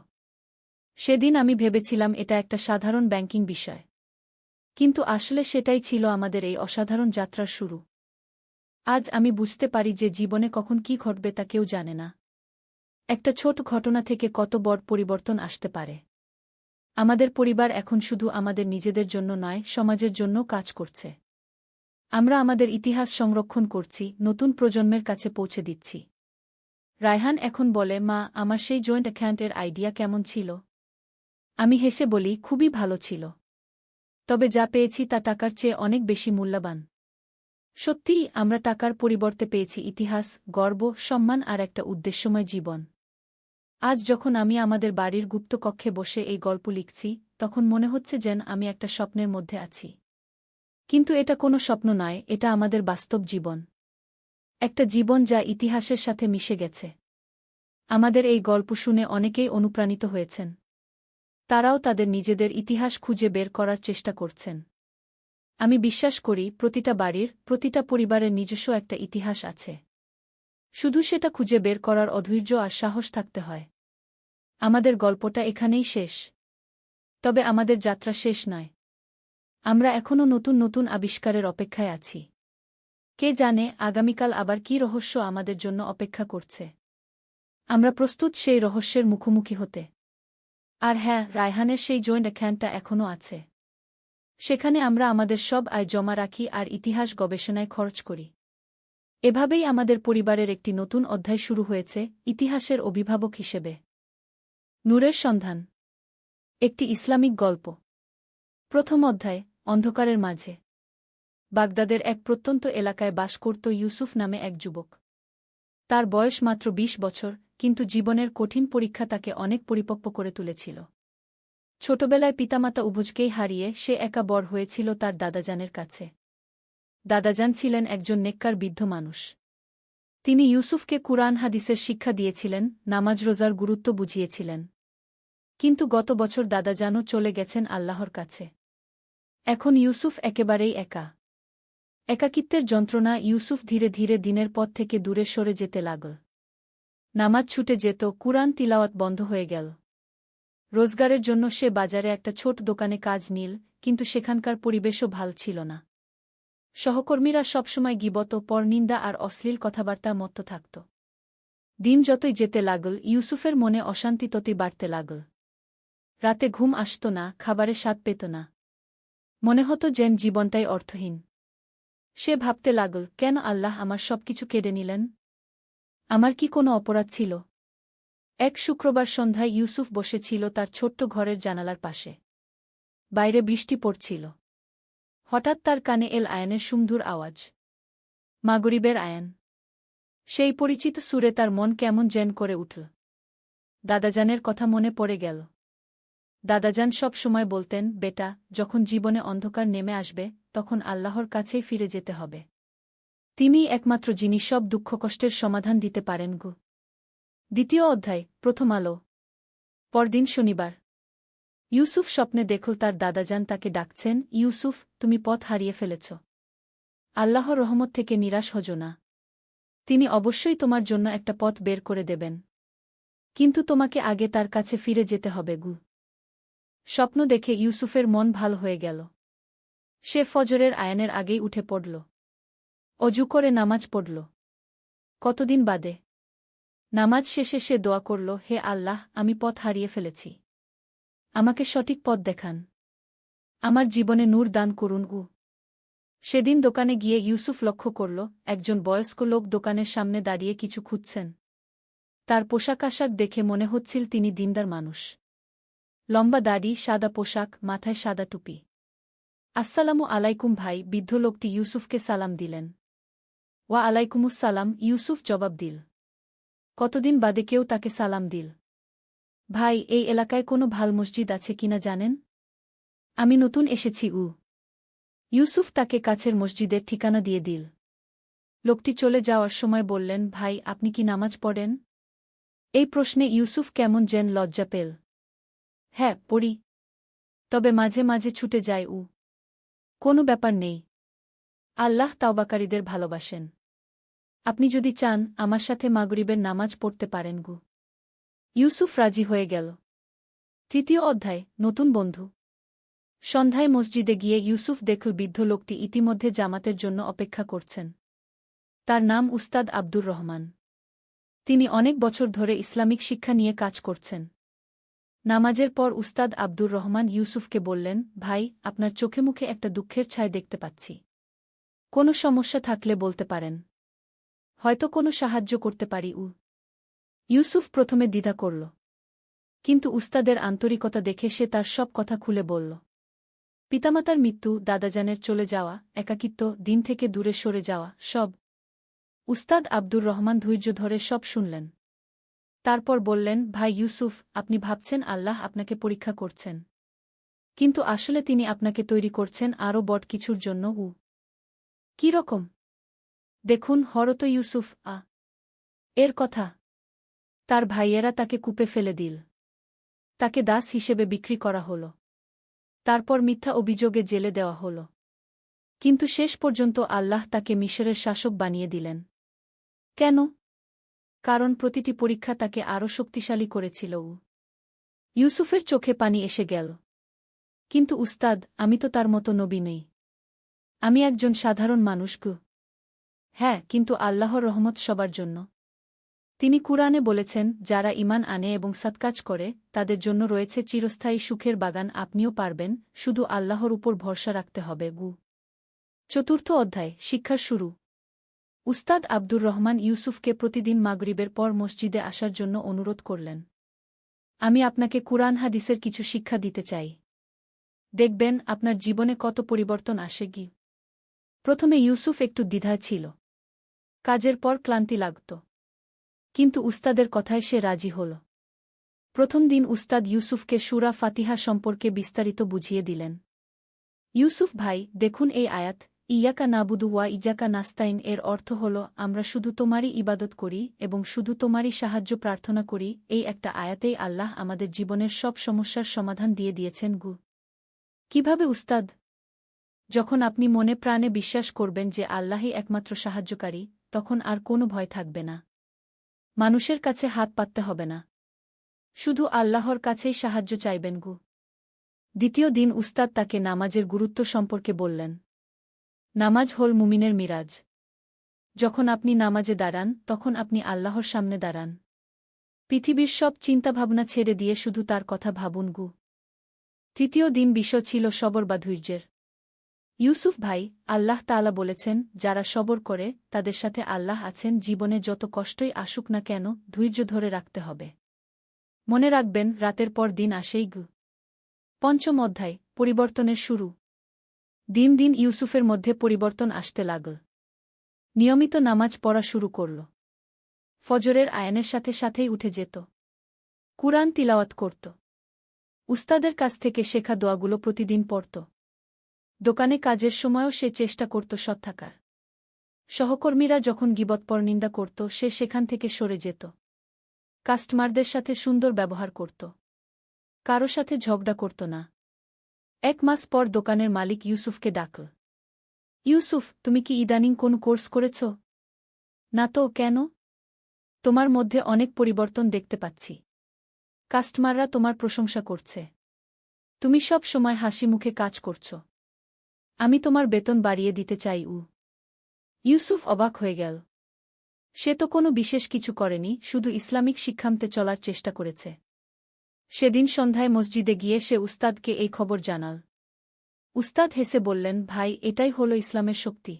সেদিন আমি ভেবেছিলাম এটা একটা সাধারণ ব্যাংকিং বিষয়। কিন্তু আসলে সেটাই ছিল আমাদের এই অসাধারণ যাত্রার শুরু। আজ আমি বুঝতে পারি যে জীবনে কখন কি ঘটবে তা কেউ জানে না। একটা ছোট ঘটনা থেকে কত বড় পরিবর্তন আসতে পারে। আমাদের পরিবার এখন শুধু আমাদের নিজেদের জন্য নয়, সমাজের জন্য কাজ করছে। আমরা আমাদের ইতিহাস সংরক্ষণ করছি, নতুন প্রজন্মের কাছে পৌঁছে দিচ্ছি। রায়হান এখন বলে, মা, আমার সেই জয়েন্ট অ্যাকাউন্টের আইডিয়া কেমন ছিল? আমি হেসে বলি, খুবই ভালো ছিল। তবে যা পেয়েছি তা টাকার চেয়ে অনেক বেশি মূল্যবান। সত্যিই, আমরা টাকার পরিবর্তে পেয়েছি ইতিহাস, গর্ব, সম্মান আর একটা উদ্দেশ্যময় জীবন। আজ যখন আমি আমাদের বাড়ির গুপ্ত কক্ষে বসে এই গল্প লিখছি, তখন মনে হচ্ছে যেন আমি একটা স্বপ্নের মধ্যে আছি। কিন্তু এটা কোনো স্বপ্ন নয়, এটা আমাদের বাস্তব জীবন। একটা জীবন যা ইতিহাসের সাথে মিশে গেছে। আমাদের এই গল্প শুনে অনেকেই অনুপ্রাণিত হয়েছেন। তারাও তাদের নিজেদের ইতিহাস খুঁজে বের করার চেষ্টা করছেন। আমি বিশ্বাস করি প্রতিটা বাড়ির, প্রতিটা পরিবারের নিজস্ব একটা ইতিহাস আছে। শুধু সেটা খুঁজে বের করার অধৈর্য আর সাহস থাকতে হয়। আমাদের গল্পটা এখানেই শেষ। তবে আমাদের যাত্রা শেষ নয়। আমরা এখনও নতুন নতুন আবিষ্কারের অপেক্ষায় আছি। কে জানে আগামীকাল আবার কী রহস্য আমাদের জন্য অপেক্ষা করছে। আমরা প্রস্তুত সেই রহস্যের মুখোমুখি হতে। আর হ্যাঁ, রায়হানের সেই জয়েন্ট অ্যাকাউন্টটা এখনও আছে। সেখানে আমরা আমাদের সব আয় জমা রাখি আর ইতিহাস গবেষণায় খরচ করি। এভাবেই আমাদের পরিবারের একটি নতুন অধ্যায় শুরু হয়েছে, ইতিহাসের অভিভাবক হিসেবে। নূরের সন্ধান। একটি ইসলামিক গল্প। প্রথম অধ্যায়, অন্ধকারের মাঝে। বাগদাদের এক প্রত্যন্ত এলাকায় বাস করত ইউসুফ নামে এক যুবক। তার বয়স মাত্র ২০ বছর, কিন্তু জীবনের কঠিন পরীক্ষা তাকে অনেক পরিপক্ব করে তুলেছিল। ছোটবেলায় পিতামাতা উভয়কেই হারিয়ে সে একা বড় হয়েছিল তার দাদাজানের কাছে। দাদাজান ছিলেন একজন নেককার বৃদ্ধ মানুষ। তিনি ইউসুফকে কুরআন হাদিসের শিক্ষা দিয়েছিলেন, নামাজ রোজার গুরুত্ব বুঝিয়েছিলেন। কিন্তু গত বছর দাদাজানও চলে গেছেন আল্লাহর কাছে। এখন ইউসুফ একেবারেই একা। একাকিত্বের যন্ত্রণা ইউসুফ ধীরে ধীরে দিনের পথ থেকে দূরে সরে যেতে লাগল। নামাজ ছুটে যেত, কুরআন তিলাওয়াত বন্ধ হয়ে গেল। রোজগারের জন্য সে বাজারে একটা ছোট দোকানে কাজ নিল, কিন্তু সেখানকার পরিবেশও ভাল ছিল না। সহকর্মীরা সবসময় গীবত, পরনিন্দা আর অশ্লীল কথাবার্তা মত্ত থাকত। দিন যতই যেতে লাগল, ইউসুফের মনে অশান্তি ততই বাড়তে লাগল। রাতে ঘুম আসত না, খাবারে স্বাদ পেত না। মনে হতো যেন জীবনটাই অর্থহীন। সে ভাবতে লাগল, কেন আল্লাহ আমার সবকিছু কেড়ে নিলেন? আমার কি কোনো অপরাধ ছিল? এক শুক্রবার সন্ধ্যায় ইউসুফ বসেছিল তার ছোট্ট ঘরের জানালার পাশে। বাইরে বৃষ্টি পড়ছিল। হঠাৎ তার কানে এল আয়ানের সুমধুর আওয়াজ। মাগরিবের আয়ান। সেই পরিচিত সুরে তার মন কেমন যেন করে উঠল। দাদাজানের কথা মনে পড়ে গেল। দাদাজান সব সময় বলতেন, বেটা, যখন জীবনে অন্ধকার নেমে আসবে তখন আল্লাহর কাছেই ফিরে যেতে হবে। তিনিই একমাত্র যিনি সব দুঃখকষ্টের সমাধান দিতে পারেন গো। দ্বিতীয় অধ্যায়, প্রথম আলো। পরদিন শনিবার। ইউসুফ স্বপ্নে দেখল তার দাদাজান তাকে ডাকছেন, ইউসুফ, তুমি পথ হারিয়ে ফেলেছ। আল্লাহর রহমত থেকে নিরাশ হজো না। তিনি অবশ্যই তোমার জন্য একটা পথ বের করে দেবেন। কিন্তু তোমাকে আগে তার কাছে ফিরে যেতে হবে গু। স্বপ্ন দেখে ইউসুফের মন ভাল হয়ে গেল। সে ফজরের আয়ানের আগেই উঠে পড়ল। অজু করে নামাজ পড়ল। কতদিন বাদে নামাজ শেষে সে দোয়া করল, হে আল্লাহ, আমি পথ হারিয়ে ফেলেছি। আমাকে সঠিক পথ দেখান। আমার জীবনে নূর দান করুন গু। সেদিন দোকানে গিয়ে ইউসুফ লক্ষ্য করল, একজন বয়স্ক লোক দোকানের সামনে দাঁড়িয়ে কিছু খুঁজছেন। তার পোশাক আশাক দেখে মনে হচ্ছিল তিনি দিনদার মানুষ। লম্বা দাড়ি, সাদা পোশাক, মাথায় সাদা টুপি। আসসালামু আলাইকুম ভাই, বৃদ্ধ লোকটি ইউসুফকে সালাম দিলেন। ওয়া আলাইকুমুসসালাম, ইউসুফ জবাব দিল। কতদিন বাদে কেউ তাকে সালাম দিল। ভাই, এই এলাকায় কোনো ভাল মসজিদ আছে কিনা জানেন? আমি নতুন এসেছি। ইউসুফ তাকে কাছের মসজিদের ঠিকানা দিয়ে দিল। লোকটি চলে যাওয়ার সময় বললেন, ভাই, আপনি কি নামাজ পড়েন? এই প্রশ্নে ইউসুফ কেমন যেন লজ্জা পেল। হ্যাঁ, পড়ি। তবে মাঝে মাঝে ছুটে যায়। কোনো ব্যাপার নেই। আল্লাহ তাওবাকারীদের ভালোবাসেন। আপনি যদি চান আমার সাথে মাগরিবের নামাজ পড়তে পারেন গু। ইউসুফ রাজি হয়ে গেল। তৃতীয় অধ্যায়, নতুন বন্ধু। সন্ধ্যায় মসজিদে গিয়ে ইউসুফ দেখল বৃদ্ধ লোকটি ইতিমধ্যে জামাতের জন্য অপেক্ষা করছেন। তার নাম উস্তাদ আব্দুর রহমান। তিনি অনেক বছর ধরে ইসলামিক শিক্ষা নিয়ে কাজ করছেন। নামাজের পর উস্তাদ আব্দুর রহমান ইউসুফকে বললেন, ভাই, আপনার চোখে মুখে একটা দুঃখের ছায়া দেখতে পাচ্ছি। কোনো সমস্যা থাকলে বলতে পারেন। হয়তো কোনো সাহায্য করতে পারি। ইউসুফ প্রথমে দ্বিধা করল। কিন্তু উস্তাদের আন্তরিকতা দেখে সে তার সব কথা খুলে বলল। পিতামাতার মৃত্যু, দাদাজানের চলে যাওয়া, একাকিত্ব, দিন থেকে দূরে সরে যাওয়া, সব। উস্তাদ আব্দুর রহমান ধৈর্য ধরে সব শুনলেন। তারপর বললেন, ভাই ইউসুফ, আপনি ভাবছেন আল্লাহ আপনাকে পরীক্ষা করছেন। কিন্তু আসলে তিনি আপনাকে তৈরি করছেন আরও বড় কিছুর জন্য। কি রকম? দেখুন, হরত ইউসুফ এর কথা। তার ভাইয়েরা তাকে কূপে ফেলে দিল। তাকে দাস হিসেবে বিক্রি করা হল। তারপর মিথ্যা অভিযোগে জেলে দেওয়া হল। কিন্তু শেষ পর্যন্ত আল্লাহ তাকে মিশরের শাসক বানিয়ে দিলেন। কেন? কারণ প্রতিটি পরীক্ষা তাকে আরও শক্তিশালী করেছিল। ইউসুফের চোখে পানি এসে গেল। কিন্তু উস্তাদ, আমি তো তার মতো নবী নই। আমি একজন সাধারণ মানুষ গো। হ্যাঁ, কিন্তু আল্লাহর রহমত সবার জন্য। তিনি কুরআনে বলেছেন, যারা ঈমান আনে এবং সৎকাজ করে তাদের জন্য রয়েছে চিরস্থায়ী সুখের বাগান। আপনিও পারবেন, শুধু আল্লাহর উপর ভরসা রাখতে হবে গু। চতুর্থ অধ্যায়, শিক্ষার শুরু। উস্তাদ আব্দুর রহমান ইউসুফকে প্রতিদিন মাগরিবের পর মসজিদে আসার জন্য অনুরোধ করলেন। আমি আপনাকে কুরআন হাদিসের কিছু শিক্ষা দিতে চাই। দেখবেন আপনার জীবনে কত পরিবর্তন আসে গি। প্রথমে ইউসুফ একটু দ্বিধায় ছিল। কাজের পর ক্লান্তি লাগত। কিন্তু উস্তাদের কথায় সে রাজি হল। প্রথম দিন উস্তাদ ইউসুফকে সূরা ফাতিহা সম্পর্কে বিস্তারিত বুঝিয়ে দিলেন। ইউসুফ ভাই, দেখুন এই আয়াত, ইয়াকা নাবুদু ওয়া ইজাকা নাস্তাইন, এর অর্থ হল আমরা শুধু তোমারই ইবাদত করি এবং শুধু তোমারই সাহায্য প্রার্থনা করি। এই একটা আয়াতেই আল্লাহ আমাদের জীবনের সব সমস্যার সমাধান দিয়ে দিয়েছেন গু। কিভাবে উস্তাদ? যখন আপনি মনে প্রাণে বিশ্বাস করবেন যে আল্লাহই একমাত্র সাহায্যকারী, তখন আর কোনো ভয় থাকবে না। মানুষের কাছে হাত পাততে হবে না। শুধু আল্লাহর কাছেই সাহায্য চাইবেন গু। দ্বিতীয় দিন উস্তাদ তাকে নামাজের গুরুত্ব সম্পর্কে বললেন। নামাজ হল মুমিনের মিরাজ। যখন আপনি নামাজে দাঁড়ান তখন আপনি আল্লাহর সামনে দাঁড়ান। পৃথিবীর সব চিন্তাভাবনা ছেড়ে দিয়ে শুধু তার কথা ভাবুন গু। তৃতীয় দিন বিষয় ছিল সবর বা ধৈর্যের। ইউসুফ ভাই, আল্লাহ তাআলা বলেছেন, যারা সবর করে তাদের সাথে আল্লাহ আছেন। জীবনে যত কষ্টই আসুক না কেন, ধৈর্য ধরে রাখতে হবে। মনে রাখবেন, রাতের পর দিন আসেই গু। পঞ্চম অধ্যায়, পরিবর্তনের শুরু। দিন দিন ইউসুফের মধ্যে পরিবর্তন আসতে লাগল। নিয়মিত নামাজ পড়া শুরু করল। ফজরের আয়ানের সাথে সাথেই উঠে যেত। কুরআন তিলাওয়াত করত। উস্তাদের কাছ থেকে শেখা দোয়াগুলো প্রতিদিন পড়ত। দোকানে কাজের সময়ও সে চেষ্টা করত সৎ থাকার। সহকর্মীরা যখন গীবত পরনিন্দা করত, সে সেখান থেকে সরে যেত। কাস্টমারদের সাথে সুন্দর ব্যবহার করত। কারো সাথে ঝগড়া করত না। 1 মাস পর দোকানের মালিক ইউসুফকে ডাকল। ইউসুফ, তুমি কি ইদানিং কোন কোর্স করেছ? না তো, কেন? তোমার মধ্যে অনেক পরিবর্তন দেখতে পাচ্ছি। কাস্টমাররা তোমার প্রশংসা করছে। তুমি সব সময় হাসি মুখে কাজ করছ। আমি তোমার বেতন বাড়িয়ে দিতে চাই। ইউসুফ অবাক হয়ে গেল। সে তো কোনো বিশেষ কিছু করেনি, শুধু ইসলামিক শিক্ষামতে চলার চেষ্টা করেছে। সেদিন সন্ধ্যায় মসজিদে গিয়ে সে উস্তাদকে এই খবর জানাল। উস্তাদ হেসে বললেন, ভাই, এটাই হলো ইসলামের শক্তি।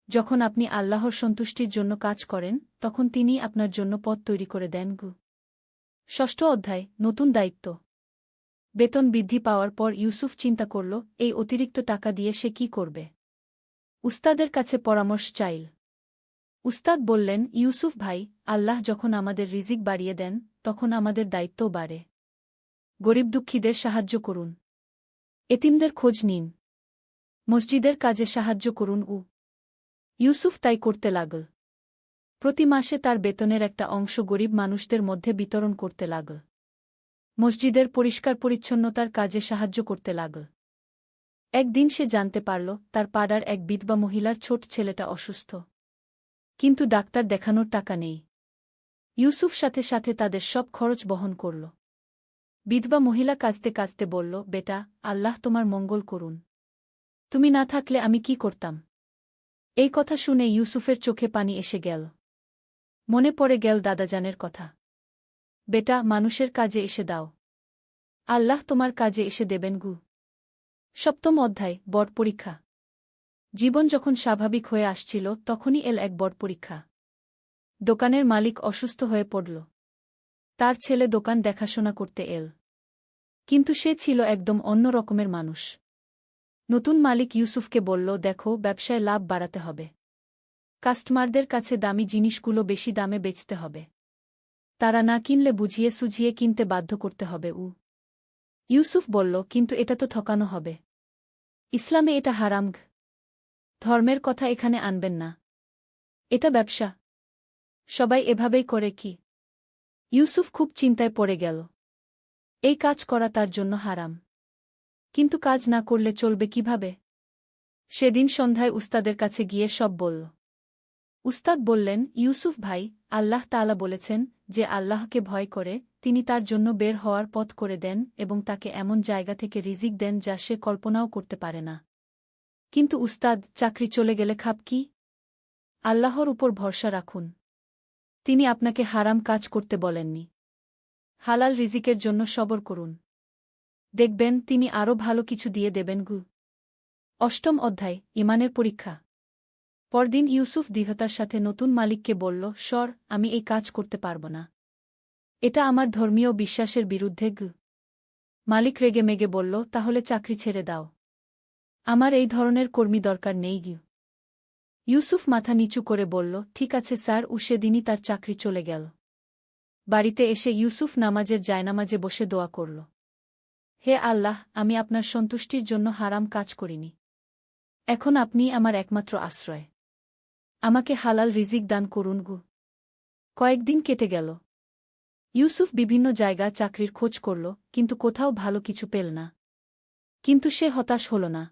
যখন আপনি আল্লাহর সন্তুষ্টির জন্য কাজ করেন, তখন তিনি আপনার জন্য পথ তৈরি করে দেন। ষষ্ঠ অধ্যায়, নতুন দায়িত্ব। বেতন বৃদ্ধি পাওয়ার পর ইউসুফ চিন্তা করল, এই অতিরিক্ত টাকা দিয়ে সে কি করবে। উস্তাদের কাছে পরামর্শ চাইল। উস্তাদ বললেন, ইউসুফ ভাই, আল্লাহ যখন আমাদের রিজিক বাড়িয়ে দেন, তখন আমাদের দায়িত্বও বাড়ে। গরিব দুঃখীদের সাহায্য করুন। এতিমদের খোঁজ নিন। মসজিদের কাজে সাহায্য করুন। ইউসুফ তাই করতে লাগল। প্রতি মাসে তার বেতনের একটা অংশ গরিব মানুষদের মধ্যে বিতরণ করতে লাগল। মসজিদের পরিষ্কার পরিচ্ছন্নতার কাজে সাহায্য করতে লাগল। একদিন সে জানতে পারল, তার পাড়ার এক বিধবা মহিলার ছোট ছেলেটা অসুস্থ। কিন্তু ডাক্তার দেখানোর টাকা নেই। ইউসুফ সাথে সাথে তাদের সব খরচ বহন করল। বিধবা মহিলা কাঁদতে কাঁদতে বলল, বেটা, আল্লাহ তোমার মঙ্গল করুন। তুমি না থাকলে আমি কি করতাম? এই কথা শুনে ইউসুফের চোখে পানি এসে গেল। মনে পড়ে গেল দাদাজানের কথা। বেটা, মানুষের কাজে এসে দাও, আল্লাহ তোমার কাজে এসে দেবেন। সপ্তম অধ্যায়, বড় পরীক্ষা। জীবন যখন স্বাভাবিক হয়ে আসছিল, তখনই এল এক বড় পরীক্ষা। দোকানের মালিক অসুস্থ হয়ে পড়ল। তার ছেলে দোকান দেখাশোনা করতে এল। কিন্তু সে ছিল একদম অন্য রকমের মানুষ। নতুন মালিক ইউসুফকে বলল, দেখো, ব্যবসায় লাভ বাড়াতে হবে। কাস্টমারদের কাছে দামি জিনিসগুলো বেশি দামে বেচতে হবে। তারা না কিনলে বুঝিয়ে সুঝিয়ে কিনতে বাধ্য করতে হবে। ইউসুফ বলল, কিন্তু এটা তো ঠকানো হবে। ইসলামে এটা হারাম। ধর্মের কথা এখানে আনবেন না। এটা ব্যবসা। সবাই এভাবেই করে কি? ইউসুফ খুব চিন্তায় পড়ে গেল। এই কাজ করা তার জন্য হারাম। কিন্তু কাজ না করলে চলবে কিভাবে? সেদিন সন্ধ্যায় উস্তাদের কাছে গিয়ে সব বলল। উস্তাদ বললেন, ইউসুফ ভাই, আল্লাহ তাআলা বলেছেন, যে আল্লাহকে ভয় করে, তিনি তার জন্য বের হওয়ার পথ করে দেন এবং তাকে এমন জায়গা থেকে রিজিক দেন যা সে কল্পনাও করতে পারে না। কিন্তু উস্তাদ, চাকরি চলে গেলে খাব কি? আল্লাহর উপর ভরসা রাখুন। তিনি আপনাকে হারাম কাজ করতে বলেননি। হালাল রিজিকের জন্য সবর করুন। দেখবেন তিনি আরও ভালো কিছু দিয়ে দেবেন। অষ্টম অধ্যায়, ঈমানের পরীক্ষা। পরদিন ইউসুফ দৃঢ়তার সাথে নতুন মালিককে বলল, সর, আমি এই কাজ করতে পারব না। এটা আমার ধর্মীয় বিশ্বাসের বিরুদ্ধে। মালিক রেগে মেগে বলল, তাহলে চাকরি ছেড়ে দাও। আমার এই ধরনের কর্মী দরকার নেই। ইউসুফ মাথা নিচু করে বলল, ঠিক আছে স্যার। সেদিনই তার চাকরি চলে গেল। বাড়িতে এসে ইউসুফ নামাজের জায়নামাজে বসে দোয়া করল। হে আল্লাহ, আমি আপনার সন্তুষ্টির জন্য হারাম কাজ করিনি। এখন আপনি আমার একমাত্র আশ্রয়। আমাকে হালাল রিজিক দান করুন। কয়েকদিন কেটে গেল। ইউসুফ বিভিন্ন জায়গায় চাকরির খোঁজ করল, কিন্তু কোথাও ভালো কিছু পেল না। কিন্তু সে হতাশ হল না।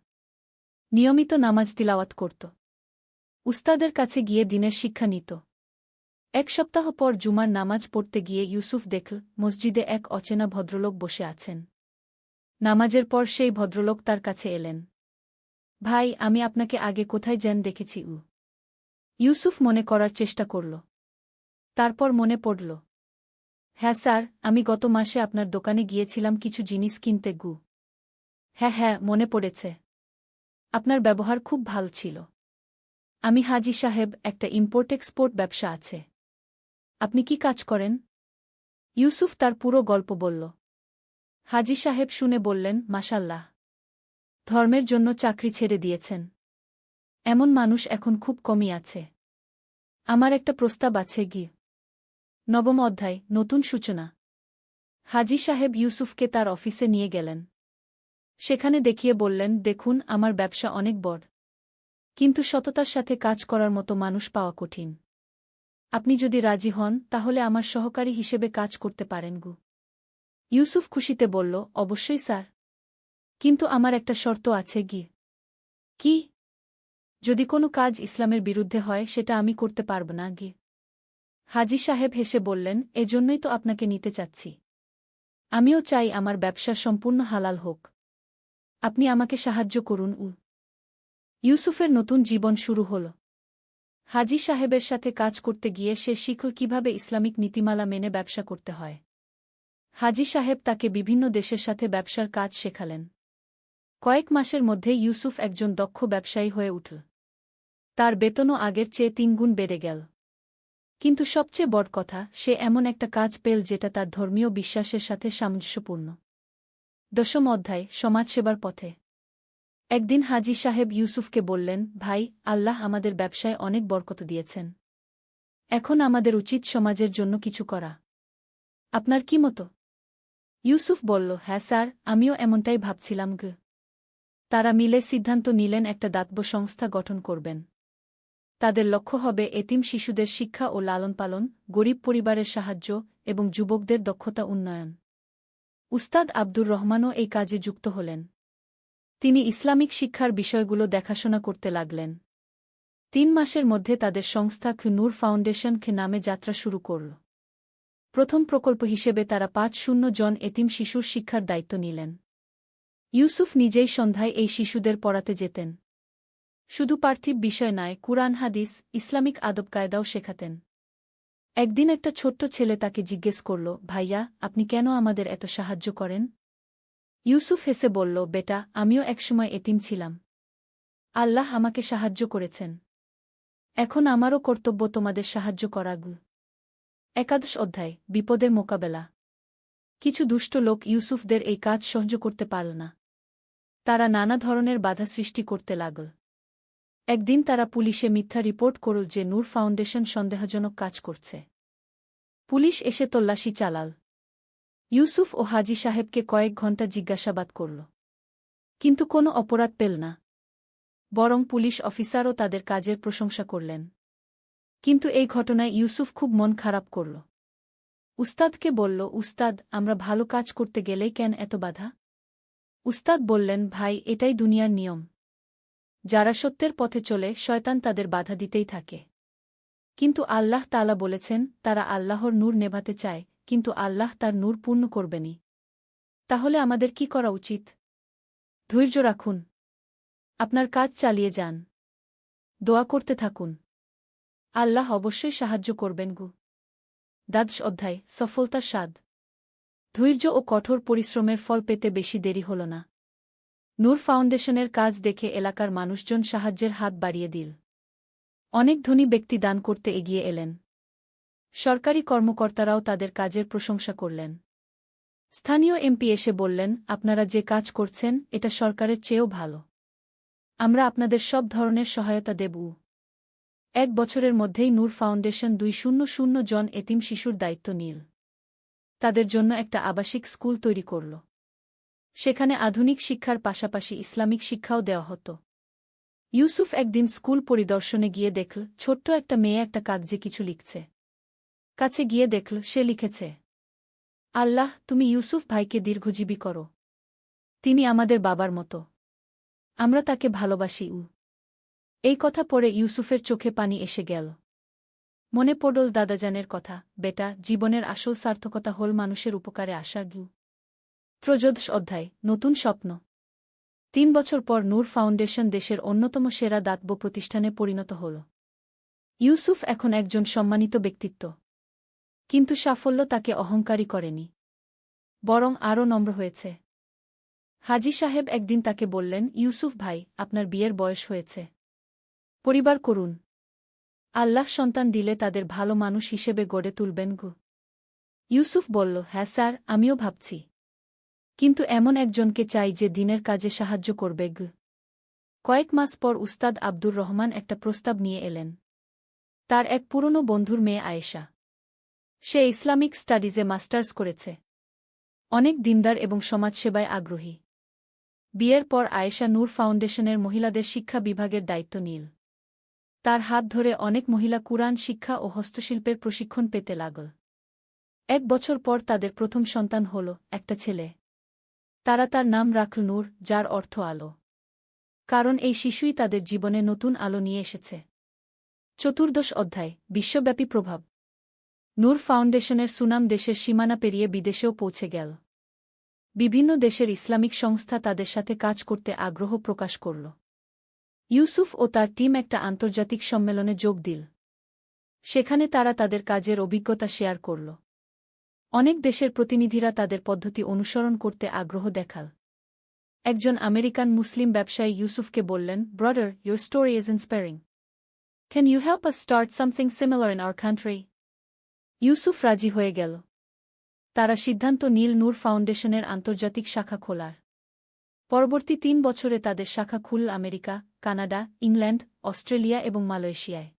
নিয়মিত নামাজ তিলাওয়াত করত। উস্তাদের কাছে গিয়ে দিনের শিক্ষা নিত। 1 সপ্তাহ পর জুমার নামাজ পড়তে গিয়ে ইউসুফ দেখল, মসজিদে এক অচেনা ভদ্রলোক বসে আছেন। নামাজের পর সেই ভদ্রলোক তার কাছে এলেন। ভাই, আমি আপনাকে আগে কোথায় যেন দেখেছি। ইউসুফ মনে করার চেষ্টা করল। তারপর মনে পড়ল, হ্যাঁ স্যার, আমি গত মাসে আপনার দোকানে গিয়েছিলাম কিছু জিনিস কিনতে। হ্যাঁ, মনে পড়েছে। আপনার ব্যবহার খুব ভালো ছিল। আমি হাজি সাহেব, একটা ইম্পোর্ট এক্সপোর্ট ব্যবসা আছে। আপনি কি কাজ করেন? ইউসুফ তার পুরো গল্প বলল। হাজি সাহেব শুনে বললেন, মাশাল্লাহ, ধর্মের জন্য চাকরি ছেড়ে দিয়েছেন। এমন মানুষ এখন খুব কমই আছে। আমার একটা প্রস্তাব আছে গি। নবম অধ্যায়, নতুন সূচনা। হাজি সাহেব ইউসুফকে তার অফিসে নিয়ে গেলেন। সেখানে দেখিয়ে বললেন, দেখুন, আমার ব্যবসা অনেক বড়, কিন্তু সততার সাথে কাজ করার মতো মানুষ পাওয়া কঠিন। আপনি যদি রাজি হন তাহলে আমার সহকারী হিসেবে কাজ করতে পারেন গু। ইউসুফ খুশিতে বলল, অবশ্যই স্যার, কিন্তু আমার একটা শর্ত আছে গি। কি? যদি কোনো কাজ ইসলামের বিরুদ্ধে হয় সেটা আমি করতে পারব না গি। হাজি সাহেব হেসে বললেন, এজন্যই তো আপনাকে নিতে চাচ্ছি। আমিও চাই আমার ব্যবসা সম্পূর্ণ হালাল হোক। আপনি আমাকে সাহায্য করুন। ইউসুফের নতুন জীবন শুরু হল। হাজি সাহেবের সাথে কাজ করতে গিয়ে সে শিখল কিভাবে ইসলামিক নীতিমালা মেনে ব্যবসা করতে হয়। হাজি সাহেব তাকে বিভিন্ন দেশের সাথে ব্যবসার কাজ শেখালেন। কয়েক মাসের মধ্যে ইউসুফ একজন দক্ষ ব্যবসায়ী হয়ে উঠল। তার বেতনও আগের চেয়ে 3 গুণ বেড়ে গেল। কিন্তু সবচেয়ে বড় কথা, সে এমন একটা কাজ পেল যেটা তার ধর্মীয় বিশ্বাসের সাথে সামঞ্জস্যপূর্ণ। দশম অধ্যায়, সমাজসেবার পথে। একদিন হাজি সাহেব ইউসুফকে বললেন, ভাই, আল্লাহ আমাদের ব্যবসায় অনেক বরকত দিয়েছেন। এখন আমাদের উচিত সমাজের জন্য কিছু করা। আপনার কি মতো? ইউসুফ বলল, হ্যাঁ স্যার, আমিও এমনটাই ভাবছিলাম গ। তারা মিলে সিদ্ধান্ত নিলেন একটা দাতব্য সংস্থা গঠন করবেন। তাদের লক্ষ্য হবে এতিম শিশুদের শিক্ষা ও লালনপালন, গরিব পরিবারের সাহায্য এবং যুবকদের দক্ষতা উন্নয়ন। উস্তাদ আব্দুর রহমানও এই কাজে যুক্ত হলেন। তিনি ইসলামিক শিক্ষার বিষয়গুলো দেখাশোনা করতে লাগলেন। 3 মাসের মধ্যে তাদের সংস্থা নূর ফাউন্ডেশন নামে যাত্রা শুরু করল। প্রথম প্রকল্প হিসেবে তারা 500 জন এতিম শিশুর শিক্ষার দায়িত্ব নিলেন। ইউসুফ নিজেই সন্ধ্যায় এই শিশুদের পড়াতে যেতেন। শুধু পার্থিব বিষয় নয়, কুরআন, হাদিস, ইসলামিক আদব কায়দাও শেখাতেন। একদিন একটা ছোট্ট ছেলে তাকে জিজ্ঞেস করল, ভাইয়া, আপনি কেন আমাদের এত সাহায্য করেন? ইউসুফ হেসে বলল, বেটা, আমিও একসময় এতিম ছিলাম। আল্লাহ আমাকে সাহায্য করেছেন। এখন আমারও কর্তব্য তোমাদের সাহায্য করা। একাদশ অধ্যায়, বিপদের মোকাবেলা। কিছু দুষ্ট লোক ইউসুফদের এই কাজ সহ্য করতে পারল না। তারা নানা ধরনের বাধা সৃষ্টি করতে লাগল। একদিন তারা পুলিশে মিথ্যা রিপোর্ট করল যে নূর ফাউন্ডেশন সন্দেহজনক কাজ করছে। পুলিশ এসে তল্লাশি চালাল। ইউসুফ ও হাজি সাহেবকে কয়েক ঘণ্টা জিজ্ঞাসাবাদ করল, কিন্তু কোনো অপরাধ পেল না। বরং পুলিশ অফিসারও তাদের কাজের প্রশংসা করলেন। কিন্তু এই ঘটনায় ইউসুফ খুব মন খারাপ করল। উস্তাদকে বলল, উস্তাদ, আমরা ভালো কাজ করতে গেলেই কেন এত বাধা? উস্তাদ বললেন, ভাই, এটাই দুনিয়ার নিয়ম। যারা সত্যের পথে চলে, শয়তান তাদের বাধা দিতেই থাকে। কিন্তু আল্লাহ তাআলা বলেছেন, তারা আল্লাহর নূর নেভাতে চায়, কিন্তু আল্লাহ তার নূর পূর্ণ করবেনই। তাহলে আমাদের কি করা উচিত? ধৈর্য রাখুন। আপনার কাজ চালিয়ে যান। দোয়া করতে থাকুন। আল্লাহ অবশ্যই সাহায্য করবেন গু। দ্বাদশ অধ্যায়, সফলতার স্বাদ। ধৈর্য ও কঠোর পরিশ্রমের ফল পেতে বেশি দেরি হল না। নূর ফাউন্ডেশনের কাজ দেখে এলাকার মানুষজন সাহায্যের হাত বাড়িয়ে দিল। অনেক ধনী ব্যক্তি দান করতে এগিয়ে এলেন। সরকারি কর্মকর্তারাও তাদের কাজের প্রশংসা করলেন। স্থানীয় এমপি এসে বললেন, আপনারা যে কাজ করছেন এটা সরকারের চেয়েও ভালো। আমরা আপনাদের সব ধরনের সহায়তা দেব। 1 বছরের মধ্যেই নূর ফাউন্ডেশন 200 জন এতিম শিশুর দায়িত্ব নিল। তাদের জন্য একটা আবাসিক স্কুল তৈরি করল। সেখানে আধুনিক শিক্ষার পাশাপাশি ইসলামিক শিক্ষাও দেওয়া হতো। ইউসুফ একদিন স্কুল পরিদর্শনে গিয়ে দেখল, ছোট্ট একটা মেয়ে একটা কাগজে কিছু লিখছে। কাছে গিয়ে দেখল, সে লিখেছে, আল্লাহ, তুমি ইউসুফ ভাইকে দীর্ঘজীবী করো। তিনি আমাদের বাবার মতো। আমরা তাকে ভালোবাসি। এই কথা পড়ে ইউসুফের চোখে পানি এসে গেল। মনে পড়ল দাদাজানের কথা, বেটা, জীবনের আসল সার্থকতা হল মানুষের উপকারে আসা। ত্রয়োদশ অধ্যায়, নতুন স্বপ্ন। 3 বছর পর নূর ফাউন্ডেশন দেশের অন্যতম সেরা দাতব্য প্রতিষ্ঠানে পরিণত হল। ইউসুফ এখন একজন সম্মানিত ব্যক্তিত্ব। কিন্তু সাফল্য তাকে অহংকারী করেনি, বরং আরও নম্র হয়েছে। হাজী সাহেব একদিন তাকে বললেন, ইউসুফ ভাই, আপনার বিয়ের বয়স হয়েছে। পরিবার করুন। আল্লাহ সন্তান দিলে তাদের ভালো মানুষ হিসেবে গড়ে তুলবেন গো। ইউসুফ বলল, হ্যাঁ স্যার, আমিও ভাবছি। কিন্তু এমন একজনকে চাই যে দিনের কাজে সাহায্য করবে গ। কয়েক মাস পর উস্তাদ আব্দুর রহমান একটা প্রস্তাব নিয়ে এলেন। তার এক পুরনো বন্ধুর মেয়ে আয়েশা। সে ইসলামিক স্টাডিজে মাস্টার্স করেছে। অনেক দিনদার এবং সমাজসেবায় আগ্রহী। বিয়ের পর আয়েশা নূর ফাউন্ডেশনের মহিলাদের শিক্ষা বিভাগের দায়িত্ব নিল। তার হাত ধরে অনেক মহিলা কুরআন শিক্ষা ও হস্তশিল্পের প্রশিক্ষণ পেতে লাগল। 1 বছর পর তাদের প্রথম সন্তান হল, একটা ছেলে। তারা তার নাম রাখল নূর, যার অর্থ আলো। কারণ এই শিশুই তাদের জীবনে নতুন আলো নিয়ে এসেছে। 14 অধ্যায়, বিশ্বব্যাপী প্রভাব। নূর ফাউন্ডেশনের সুনাম দেশের সীমানা পেরিয়ে বিদেশেও পৌঁছে গেল। বিভিন্ন দেশের ইসলামিক সংস্থা তাদের সাথে কাজ করতে আগ্রহ প্রকাশ করল। ইউসুফ ও তার টিম একটা আন্তর্জাতিক সম্মেলনে যোগ দিল। সেখানে তারা তাদের কাজের অভিজ্ঞতা শেয়ার করল। অনেক দেশের প্রতিনিধিরা তাদের পদ্ধতি অনুসরণ করতে আগ্রহ দেখাল। একজন আমেরিকান মুসলিম ব্যবসায়ী ইউসুফকে বললেন, brother, your story is inspiring. Can you help us start something similar in our country? Yusuf রাজি হয়ে গেল। তারা সিদ্ধান্ত নিল নূর ফাউন্ডেশনের আন্তর্জাতিক শাখা খোলার। পরবর্তী 3 বছরে তাদের শাখা খুলল আমেরিকা, কানাডা, ইংল্যান্ড, অস্ট্রেলিয়া এবং মালয়েশিয়ায়।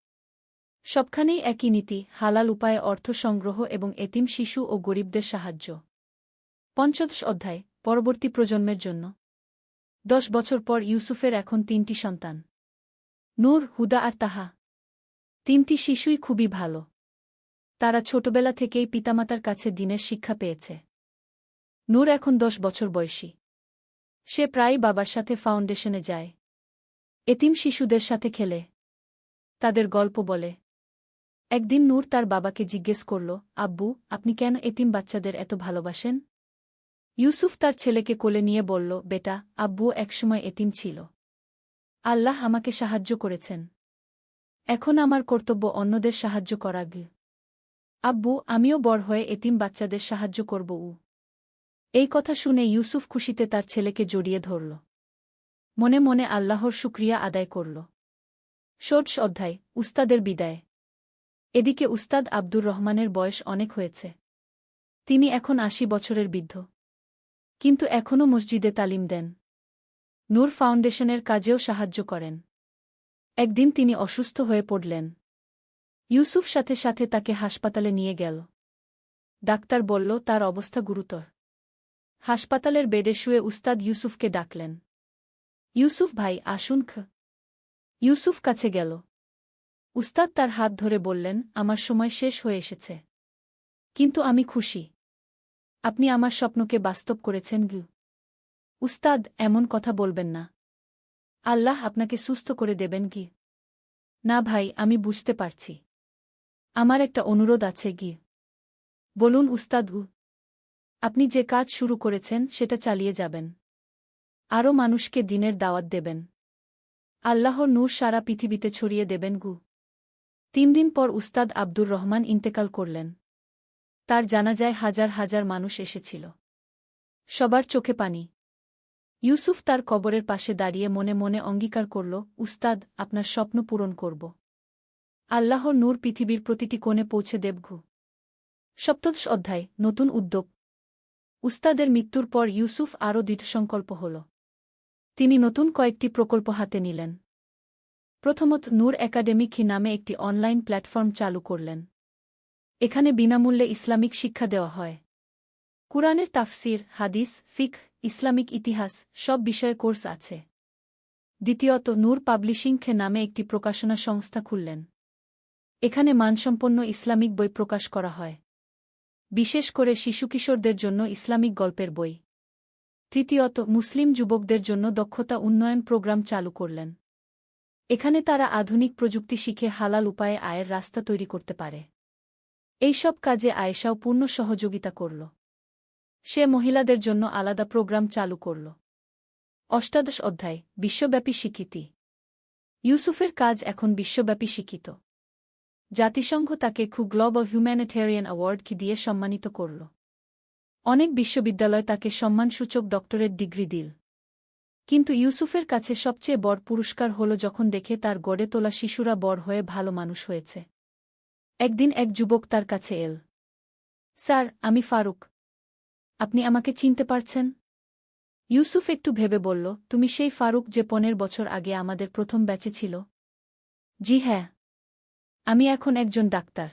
সবখানেই একই নীতি, হালাল উপায়ে অর্থ সংগ্রহ এবং এতিম শিশু ও গরিবদের সাহায্য। 15 অধ্যায়, পরবর্তী প্রজন্মের জন্য। 10 বছর পর ইউসুফের এখন 3টি সন্তান, নূর, হুদা আর তাহা। 3টি শিশুই খুবই ভালো। তারা ছোটবেলা থেকেই পিতামাতার কাছে দ্বীনের শিক্ষা পেয়েছে। নূর এখন 10 বছর বয়সী। সে প্রায়ই বাবার সাথে ফাউন্ডেশনে যায়। এতিম শিশুদের সাথে খেলে, তাদের গল্প বলে। একদিন নূর তার বাবাকে জিজ্ঞেস করল, আব্বু, আপনি কেন এতিম বাচ্চাদের এত ভালোবাসেন? ইউসুফ তার ছেলেকে কোলে নিয়ে বলল, বেটা, আব্বু একসময় এতিম ছিল। আল্লাহ আমাকে সাহায্য করেছেন। এখন আমার কর্তব্য অন্যদের সাহায্য করা। আব্বু, আমিও বড় হয়ে এতিম বাচ্চাদের সাহায্য করব। এই কথা শুনে ইউসুফ খুশিতে তার ছেলেকে জড়িয়ে ধরল। মনে মনে আল্লাহর শুকরিয়া আদায় করল। 16 অধ্যায়, উস্তাদের বিদায়। এদিকে উস্তাদ আব্দুর রহমানের বয়স অনেক হয়েছে। তিনি এখন 80 বছরের বৃদ্ধ। কিন্তু এখনও মসজিদে তালিম দেন। নূর ফাউন্ডেশনের কাজেও সাহায্য করেন। একদিন তিনি অসুস্থ হয়ে পড়লেন। ইউসুফ সাথে সাথে তাকে হাসপাতালে নিয়ে গেল। ডাক্তার বলল, তার অবস্থা গুরুতর। হাসপাতালের বেডে শুয়ে উস্তাদ ইউসুফকে ডাকলেন। ইউসুফ ভাই, আসুন। ইউসুফ কাছে গেল। উস্তাদ তার হাত ধরে বললেন, আমার সময় শেষ হয়ে এসেছে। কিন্তু আমি খুশি। আপনি আমার স্বপ্নকে বাস্তব করেছেন। উস্তাদ, এমন কথা বলবেন না। আল্লাহ আপনাকে সুস্থ করে দেবেন। না ভাই, আমি বুঝতে পারছি। আমার একটা অনুরোধ আছে। বলুন উস্তাদ। আপনি যে কাজ শুরু করেছেন সেটা চালিয়ে যাবেন। আরও মানুষকে দ্বীনের দাওয়াত দেবেন। আল্লাহর নূর সারা পৃথিবীতে ছড়িয়ে দেবেন। 3 দিন পর উস্তাদ আব্দুর রহমান ইন্তেকাল করলেন। তার জানাজায় হাজার হাজার মানুষ এসেছিল। সবার চোখে পানি। ইউসুফ তার কবরের পাশে দাঁড়িয়ে মনে মনে অঙ্গীকার করল, উস্তাদ, আপনার স্বপ্ন পূরণ করব। আল্লাহর নূর পৃথিবীর প্রতিটি কোণে পৌঁছে দেব। 17 অধ্যায়, নতুন উদ্যোগ। উস্তাদের মৃত্যুর পর ইউসুফ আরও দৃঢ়সংকল্প হল। তিনি নতুন কয়েকটি প্রকল্প হাতে নিলেন। প্রথমত, নূর একাডেমিক নামে একটি অনলাইন প্ল্যাটফর্ম চালু করলেন। এখানে বিনামূল্যে ইসলামিক শিক্ষা দেওয়া হয়। কুরআনের তাফসির, হাদিস, ফিকহ, ইসলামিক ইতিহাস সব বিষয়ে কোর্স আছে। দ্বিতীয়ত, নূর পাবলিশিং নামে একটি প্রকাশনা সংস্থা খুললেন। এখানে মানসম্পন্ন ইসলামিক বই প্রকাশ করা হয়। বিশেষ করে শিশু-কিশোরদের জন্য ইসলামিক গল্পের বই। তৃতীয়ত, মুসলিম যুবকদের জন্য দক্ষতা উন্নয়ন প্রোগ্রাম চালু করলেন। এখানে তারা আধুনিক প্রযুক্তি শিখে হালাল উপায়ে আয়ের রাস্তা তৈরি করতে পারে। এইসব কাজে আয়েশাও পূর্ণ সহযোগিতা করল। সে মহিলাদের জন্য আলাদা প্রোগ্রাম চালু করল। 18 অধ্যায়, বিশ্বব্যাপী স্বীকৃতি। ইউসুফের কাজ এখন বিশ্বব্যাপী স্বীকৃত। জাতিসংঘ তাকে গ্লোবাল হিউম্যানিটেরিয়ান অ্যাওয়ার্ড দিয়ে সম্মানিত করল। অনেক বিশ্ববিদ্যালয় তাকে সম্মানসূচক ডক্টরেট ডিগ্রি দিল। কিন্তু ইউসুফের কাছে সবচেয়ে বড় পুরস্কার হল যখন দেখে তার গড়ে তোলা শিশুরা বড় হয়ে ভালো মানুষ হয়েছে। একদিন এক যুবক তার কাছে এল। স্যার, আমি ফারুক। আপনি আমাকে চিনতে পারছেন? ইউসুফ একটু ভেবে বলল, তুমি সেই ফারুক যে 15 বছর আগে আমাদের প্রথম ব্যাচে ছিল? জি হ্যাঁ। আমি এখন একজন ডাক্তার।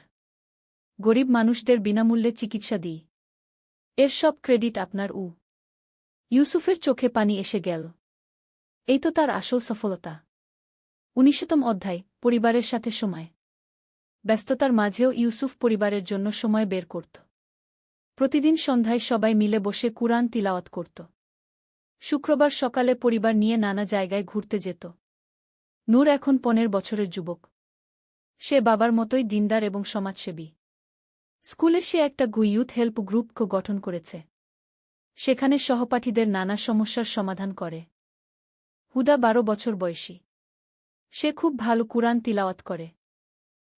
গরিব মানুষদের বিনামূল্যে চিকিৎসা দিই। এর সব ক্রেডিট আপনার। ইউসুফের চোখে পানি এসে গেল। এই তো তার আসল সফলতা। 19তম অধ্যায়, পরিবারের সাথে সময়। ব্যস্ততার মাঝেও ইউসুফ পরিবারের জন্য সময় বের করত। প্রতিদিন সন্ধ্যায় সবাই মিলে বসে কুরআন তিলাওয়াত করত। শুক্রবার সকালে পরিবার নিয়ে নানা জায়গায় ঘুরতে যেত। নূর এখন 15 বছরের যুবক। সে বাবার মতোই দিনদার এবং সমাজসেবী। স্কুলে সে একটা ইউথ হেল্প গ্রুপ গঠন করেছে। সেখানে সহপাঠীদের নানা সমস্যার সমাধান করে। হুদা 12 বছর বয়সী। সে খুব ভালো কুরআন তিলাওয়াত করে।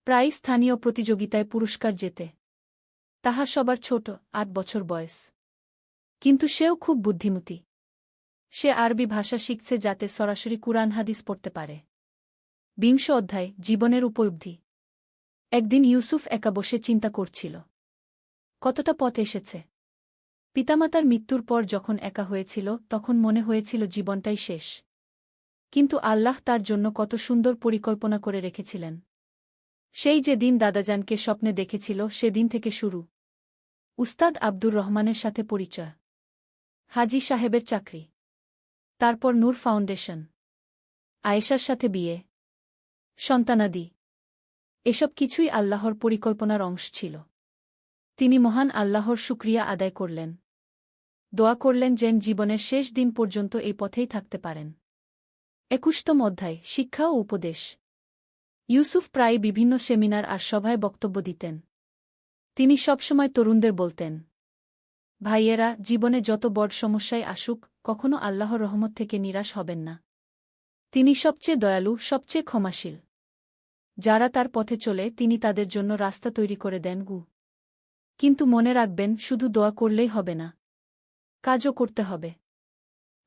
প্রায় স্থানীয় প্রতিযোগিতায় পুরস্কার জেতে। তাহা সবার ছোট, 8 বছর বয়স। কিন্তু সেও খুব বুদ্ধিমতী। সে আরবি ভাষা শিখছে যাতে সরাসরি কুরআন হাদিস পড়তে পারে। 20 অধ্যায়, জীবনের উপলব্ধি। একদিন ইউসুফ একা বসে চিন্তা করছিল। কতটা পথ এসেছে। পিতামাতার মৃত্যুর পর যখন একা হয়েছিল তখন মনে হয়েছিল জীবনটাই শেষ। কিন্তু আল্লাহ তার জন্য কত সুন্দর পরিকল্পনা করে রেখেছিলেন। সেই যে দিন দাদাজানকে স্বপ্নে দেখেছিল সেদিন থেকে শুরু। উস্তাদ আব্দুর রহমানের সাথে পরিচয়। হাজী সাহেবের চাকরি। তারপর নূর ফাউন্ডেশন। আয়েশার সাথে বিয়ে। সন্তানাদি। এসব কিছুই আল্লাহর পরিকল্পনার অংশ ছিল। তিনি মহান আল্লাহর শুকরিয়া আদায় করলেন। দোয়া করলেন যেন জীবনের শেষ দিন পর্যন্ত এই পথেই থাকতে পারেন। 21তম অধ্যায়, শিক্ষা ও উপদেশ। ইউসুফ প্রায় বিভিন্ন সেমিনার আর সভায় বক্তব্য দিতেন। তিনি সবসময় তরুণদের বলতেন, ভাইয়েরা, জীবনে যত বড় সমস্যায় আসুক, কখনো আল্লাহর রহমত থেকে নিরাশ হবেন না। তিনি সবচেয়ে দয়ালু, সবচেয়ে ক্ষমাশীল। যারা তার পথে চলে তিনি তাদের জন্য রাস্তা তৈরি করে দেন। কিন্তু মনে রাখবেন, শুধু দোয়া করলেই হবে না। কাজও করতে হবে।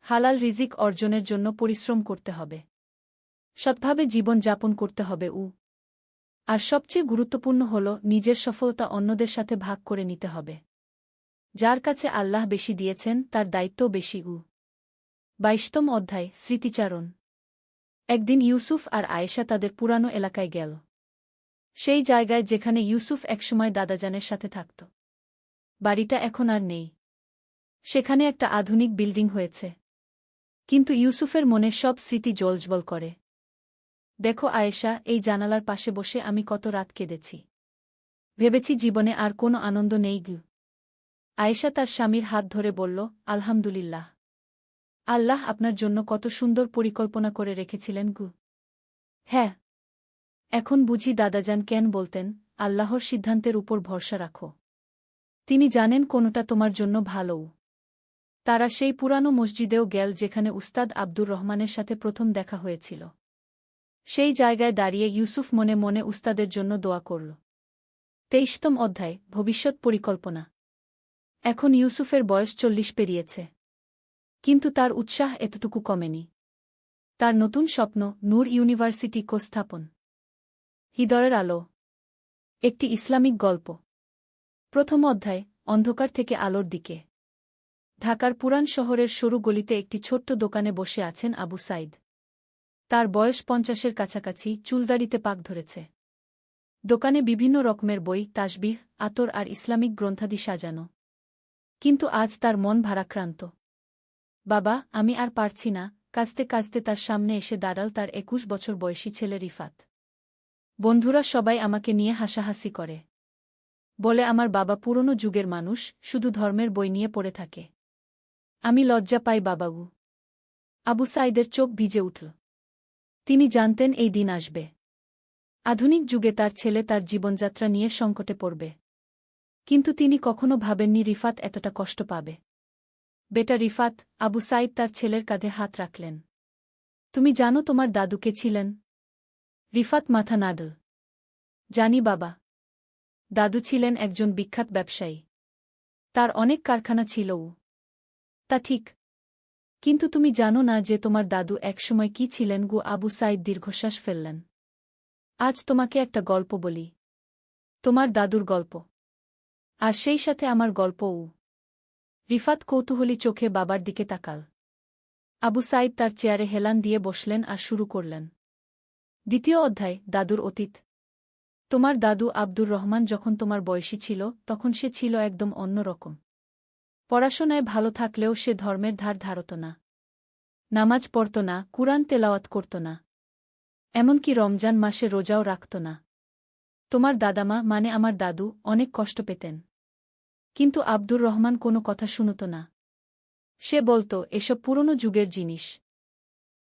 হালাল রিজিক অর্জনের জন্য পরিশ্রম করতে হবে। সৎভাবে জীবন যাপন করতে হবে। আর সবচেয়ে গুরুত্বপূর্ণ হল নিজের সফলতা অন্যদের সাথে ভাগ করে নিতে হবে। যার কাছে আল্লাহ বেশি দিয়েছেন তার দায়িত্বও বেশি। 22তম অধ্যায়, স্মৃতিচারণ। একদিন ইউসুফ আর আয়েশা তাদের পুরানো এলাকায় গেল। সেই জায়গায় যেখানে ইউসুফ একসময় দাদাজানের সাথে থাকত। বাড়িটা এখন আর নেই। সেখানে একটা আধুনিক বিল্ডিং হয়েছে। কিন্তু ইউসুফের মনে সব স্মৃতি জ্বলজ্বল করে। দেখো আয়েশা, এই জানালার পাশে বসে আমি কত রাত কেঁদেছি। ভেবেছি জীবনে আর কোনো আনন্দ নেই। আয়েশা তার স্বামীর হাত ধরে বলল, আলহামদুলিল্লাহ। আল্লাহ আপনার জন্য কত সুন্দর পরিকল্পনা করে রেখেছিলেন। হ্যাঁ। এখন বুঝি দাদাজান কেন বলতেন, আল্লাহর সিদ্ধান্তের উপর ভরসা রাখো। তিনি জানেন কোনটা তোমার জন্য ভালো। তারা সেই পুরানো মসজিদেও গেল যেখানে উস্তাদ আব্দুর রহমানের সাথে প্রথম দেখা হয়েছিল। সেই জায়গায় দাঁড়িয়ে ইউসুফ মনে মনে উস্তাদের জন্য দোয়া করল। 23তম অধ্যায়, ভবিষ্যৎ পরিকল্পনা। এখন ইউসুফের বয়স 40 পেরিয়েছে। কিন্তু তার উৎসাহ এতটুকু কমেনি। তার নতুন স্বপ্ন, নূর ইউনিভার্সিটি স্থাপন। হৃদয়ের আলো। একটি ইসলামিক গল্প। প্রথম অধ্যায়, অন্ধকার থেকে আলোর দিকে। ঢাকার পুরান শহরের সরু গলিতে একটি ছোট্ট দোকানে বসে আছেন আবু সাইদ। তার বয়স 50-এর কাছাকাছি, চুলদাড়িতে পাক ধরেছে। দোকানে বিভিন্ন রকমের বই, তাসবিহ, আতর আর ইসলামিক গ্রন্থাদি সাজানো। কিন্তু আজ তার মন ভারাক্রান্ত। বাবা, আমি আর পারছি না। কাঁদতে কাঁদতে তার সামনে এসে দাঁড়াল তার 21 বছর বয়সী ছেলে রিফাত। বন্ধুরা সবাই আমাকে নিয়ে হাসাহাসি করে। বলে আমার বাবা পুরনো যুগের মানুষ, শুধু ধর্মের বই নিয়ে পড়ে থাকে। আমি লজ্জা পাই বাবাগু। আবু সাইদের চোখ ভিজে উঠল। তিনি জানতেন এই দিন আসবে। আধুনিক যুগে তার ছেলে তার জীবনযাত্রা নিয়ে সংকটে পড়বে। কিন্তু তিনি কখনো ভাবেননি রিফাত এতটা কষ্ট পাবে। বেটা রিফাত, আবু সাইদ তার ছেলের কাঁধে হাত রাখলেন। তুমি জানো তোমার দাদু কে ছিলেন? রিফাত মাথা নাড়ল। জানি বাবা। দাদু ছিলেন একজন বিখ্যাত ব্যবসায়ী। তার অনেক কারখানা ছিল। তা ঠিক। কিন্তু তুমি জানো না যে তোমার দাদু একসময় কি ছিলেন? আবু সাইদ দীর্ঘশ্বাস ফেললেন। আজ তোমাকে একটা গল্প বলি। তোমার দাদুর গল্প। আর সেই সাথে আমার গল্পও। রিফাত কৌতূহলী চোখে বাবার দিকে তাকাল। আবু সাইদ তার চেয়ারে হেলান দিয়ে বসলেন আর শুরু করলেন। দ্বিতীয় অধ্যায়, দাদুর অতীত। তোমার দাদু আব্দুর রহমান যখন তোমার বয়সী ছিল তখন সে ছিল একদম অন্যরকম। পড়াশোনায় ভালো থাকলেও সে ধর্মের ধার ধারত না। নামাজ পড়ত না, কুরআন তেলাওয়াত করত না। এমনকি রমজান মাসে রোজাও রাখত না। তোমার দাদামা মানে আমার দাদু অনেক কষ্ট পেতেন। কিন্তু আব্দুর রহমান কোনো কথা শুনত না। সে বলত, এসব পুরনো যুগের জিনিস।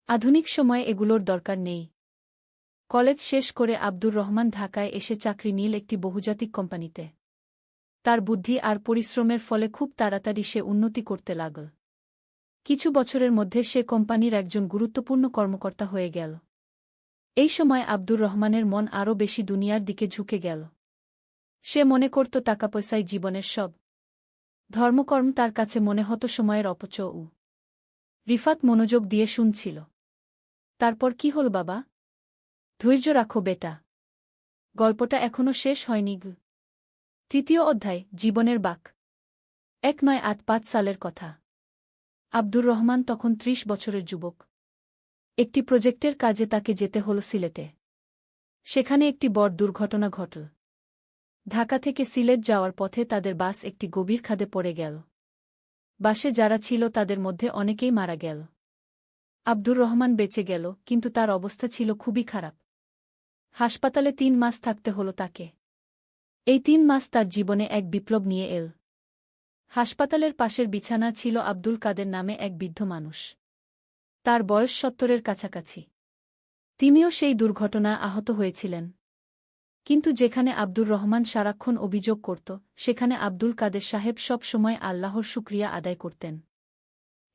আধুনিক সময়ে এগুলোর দরকার নেই। কলেজ শেষ করে আব্দুর রহমান ঢাকায় এসে চাকরি নিল একটি বহুজাতিক কোম্পানিতে। তার বুদ্ধি আর পরিশ্রমের ফলে খুব তাড়াতাড়ি সে উন্নতি করতে লাগল। কিছু বছরের মধ্যে সে কোম্পানির একজন গুরুত্বপূর্ণ কর্মকর্তা হয়ে গেল। এই সময় আব্দুর রহমানের মন আরও বেশি দুনিয়ার দিকে ঝুঁকে গেল। সে মনে করত টাকাপয়সাই জীবনের সব। ধর্মকর্ম তার কাছে মনে হতো সময়ের অপচয়। রিফাত মনোযোগ দিয়ে শুনছিল। তারপর কি হল বাবা? ধৈর্য রাখো বেটা। গল্পটা এখনো শেষ হয়নি। তৃতীয় অধ্যায়, জীবনের বাঁক। 1985 সালের কথা। আব্দুর রহমান তখন 30 বছরের যুবক। একটি প্রজেক্টের কাজে তাকে যেতে হল সিলেটে। সেখানে একটি বড় দুর্ঘটনা ঘটল। ঢাকা থেকে সিলেট যাওয়ার পথে তাদের বাস একটি গভীর খাদে পড়ে গেল। বাসে যারা ছিল তাদের মধ্যে অনেকেই মারা গেল। আব্দুর রহমান বেঁচে গেল, কিন্তু তার অবস্থা ছিল খুবই খারাপ। হাসপাতালে 3 মাস থাকতে হল তাকে। এই 3 মাস তার জীবনে এক বিপ্লব নিয়ে এল। হাসপাতালের পাশের বিছানা ছিল আব্দুল কাদের নামে এক বৃদ্ধ মানুষ। তার বয়স 70-এর কাছাকাছি। তিনিও সেই দুর্ঘটনা আহত হয়েছিলেন। কিন্তু যেখানে আব্দুর রহমান সারাক্ষণ অভিযোগ করত, সেখানে আব্দুল কাদের সাহেব সব সময় আল্লাহর শুকরিয়া আদায় করতেন।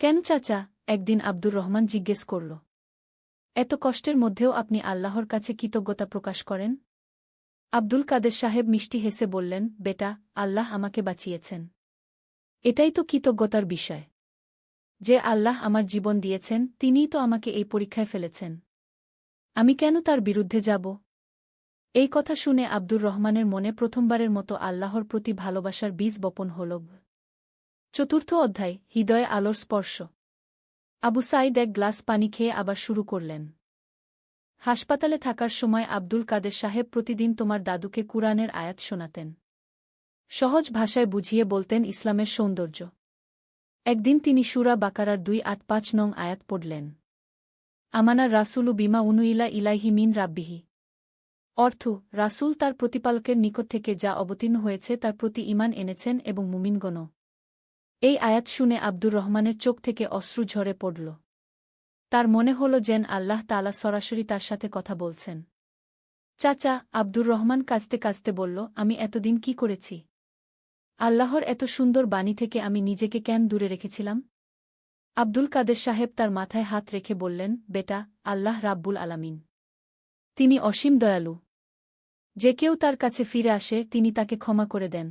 কেন চাচা? একদিন আব্দুর রহমান জিজ্ঞেস করল। এত কষ্টের মধ্যেও আপনি আল্লাহর কাছে কৃতজ্ঞতা প্রকাশ করেন? আব্দুল কাদের সাহেব মিষ্টি হেসে বললেন, বেটা, আল্লাহ আমাকে বাঁচিয়েছেন। এটাই তো কৃতজ্ঞতার বিষয়। যে আল্লাহ আমার জীবন দিয়েছেন তিনিই তো আমাকে এই পরীক্ষায় ফেলেছেন। আমি কেন তার বিরুদ্ধে যাব? এই কথা শুনে আব্দুর রহমানের মনে প্রথমবারের মতো আল্লাহর প্রতি ভালোবাসার বীজ বপন হল। চতুর্থ অধ্যায়, হৃদয়ে আলোর স্পর্শ। আবু সাইদ এক গ্লাস পানি খেয়ে আবার শুরু করলেন। হাসপাতালে থাকার সময় আব্দুল কাদের সাহেব প্রতিদিন তোমার দাদুকে কুরআনের আয়াত শোনাতেন। সহজ ভাষায় বুঝিয়ে বলতেন ইসলামের সৌন্দর্য। একদিন তিনি সূরা বাকারার 285 নং আয়াত পড়লেন। আমানার রাসূলু বিমা উনুইলা ইলাইহি মিন রাব্বিহি। অর্থ, রাসূল তার প্রতিপালকের নিকট থেকে যা অবতীর্ণ হয়েছে তার প্রতি ঈমান এনেছেন এবং মুমিনগণও। এই আয়াত শুনে আব্দুর রহমানের চোখ থেকে অশ্রু ঝরে পড়ল। তার মনে হল যেন আল্লাহ তাআলা সরাসরি তার সাথে কথা বলছেন। চাচা, আব্দুর রহমান কাঁদতে কাঁদতে বলল, আমি এতদিন কি করেছি? আল্লাহর এত সুন্দর বাণী থেকে আমি নিজেকে কেন দূরে রেখেছিলাম? আব্দুল কাদের সাহেব তার মাথায় হাত রেখে বললেন, বেটা, আল্লাহ রাব্বুল আলামিন। তিনি অসীম দয়ালু। যে কেউ তার কাছে ফিরে আসে তিনি তাকে ক্ষমা করে দেন।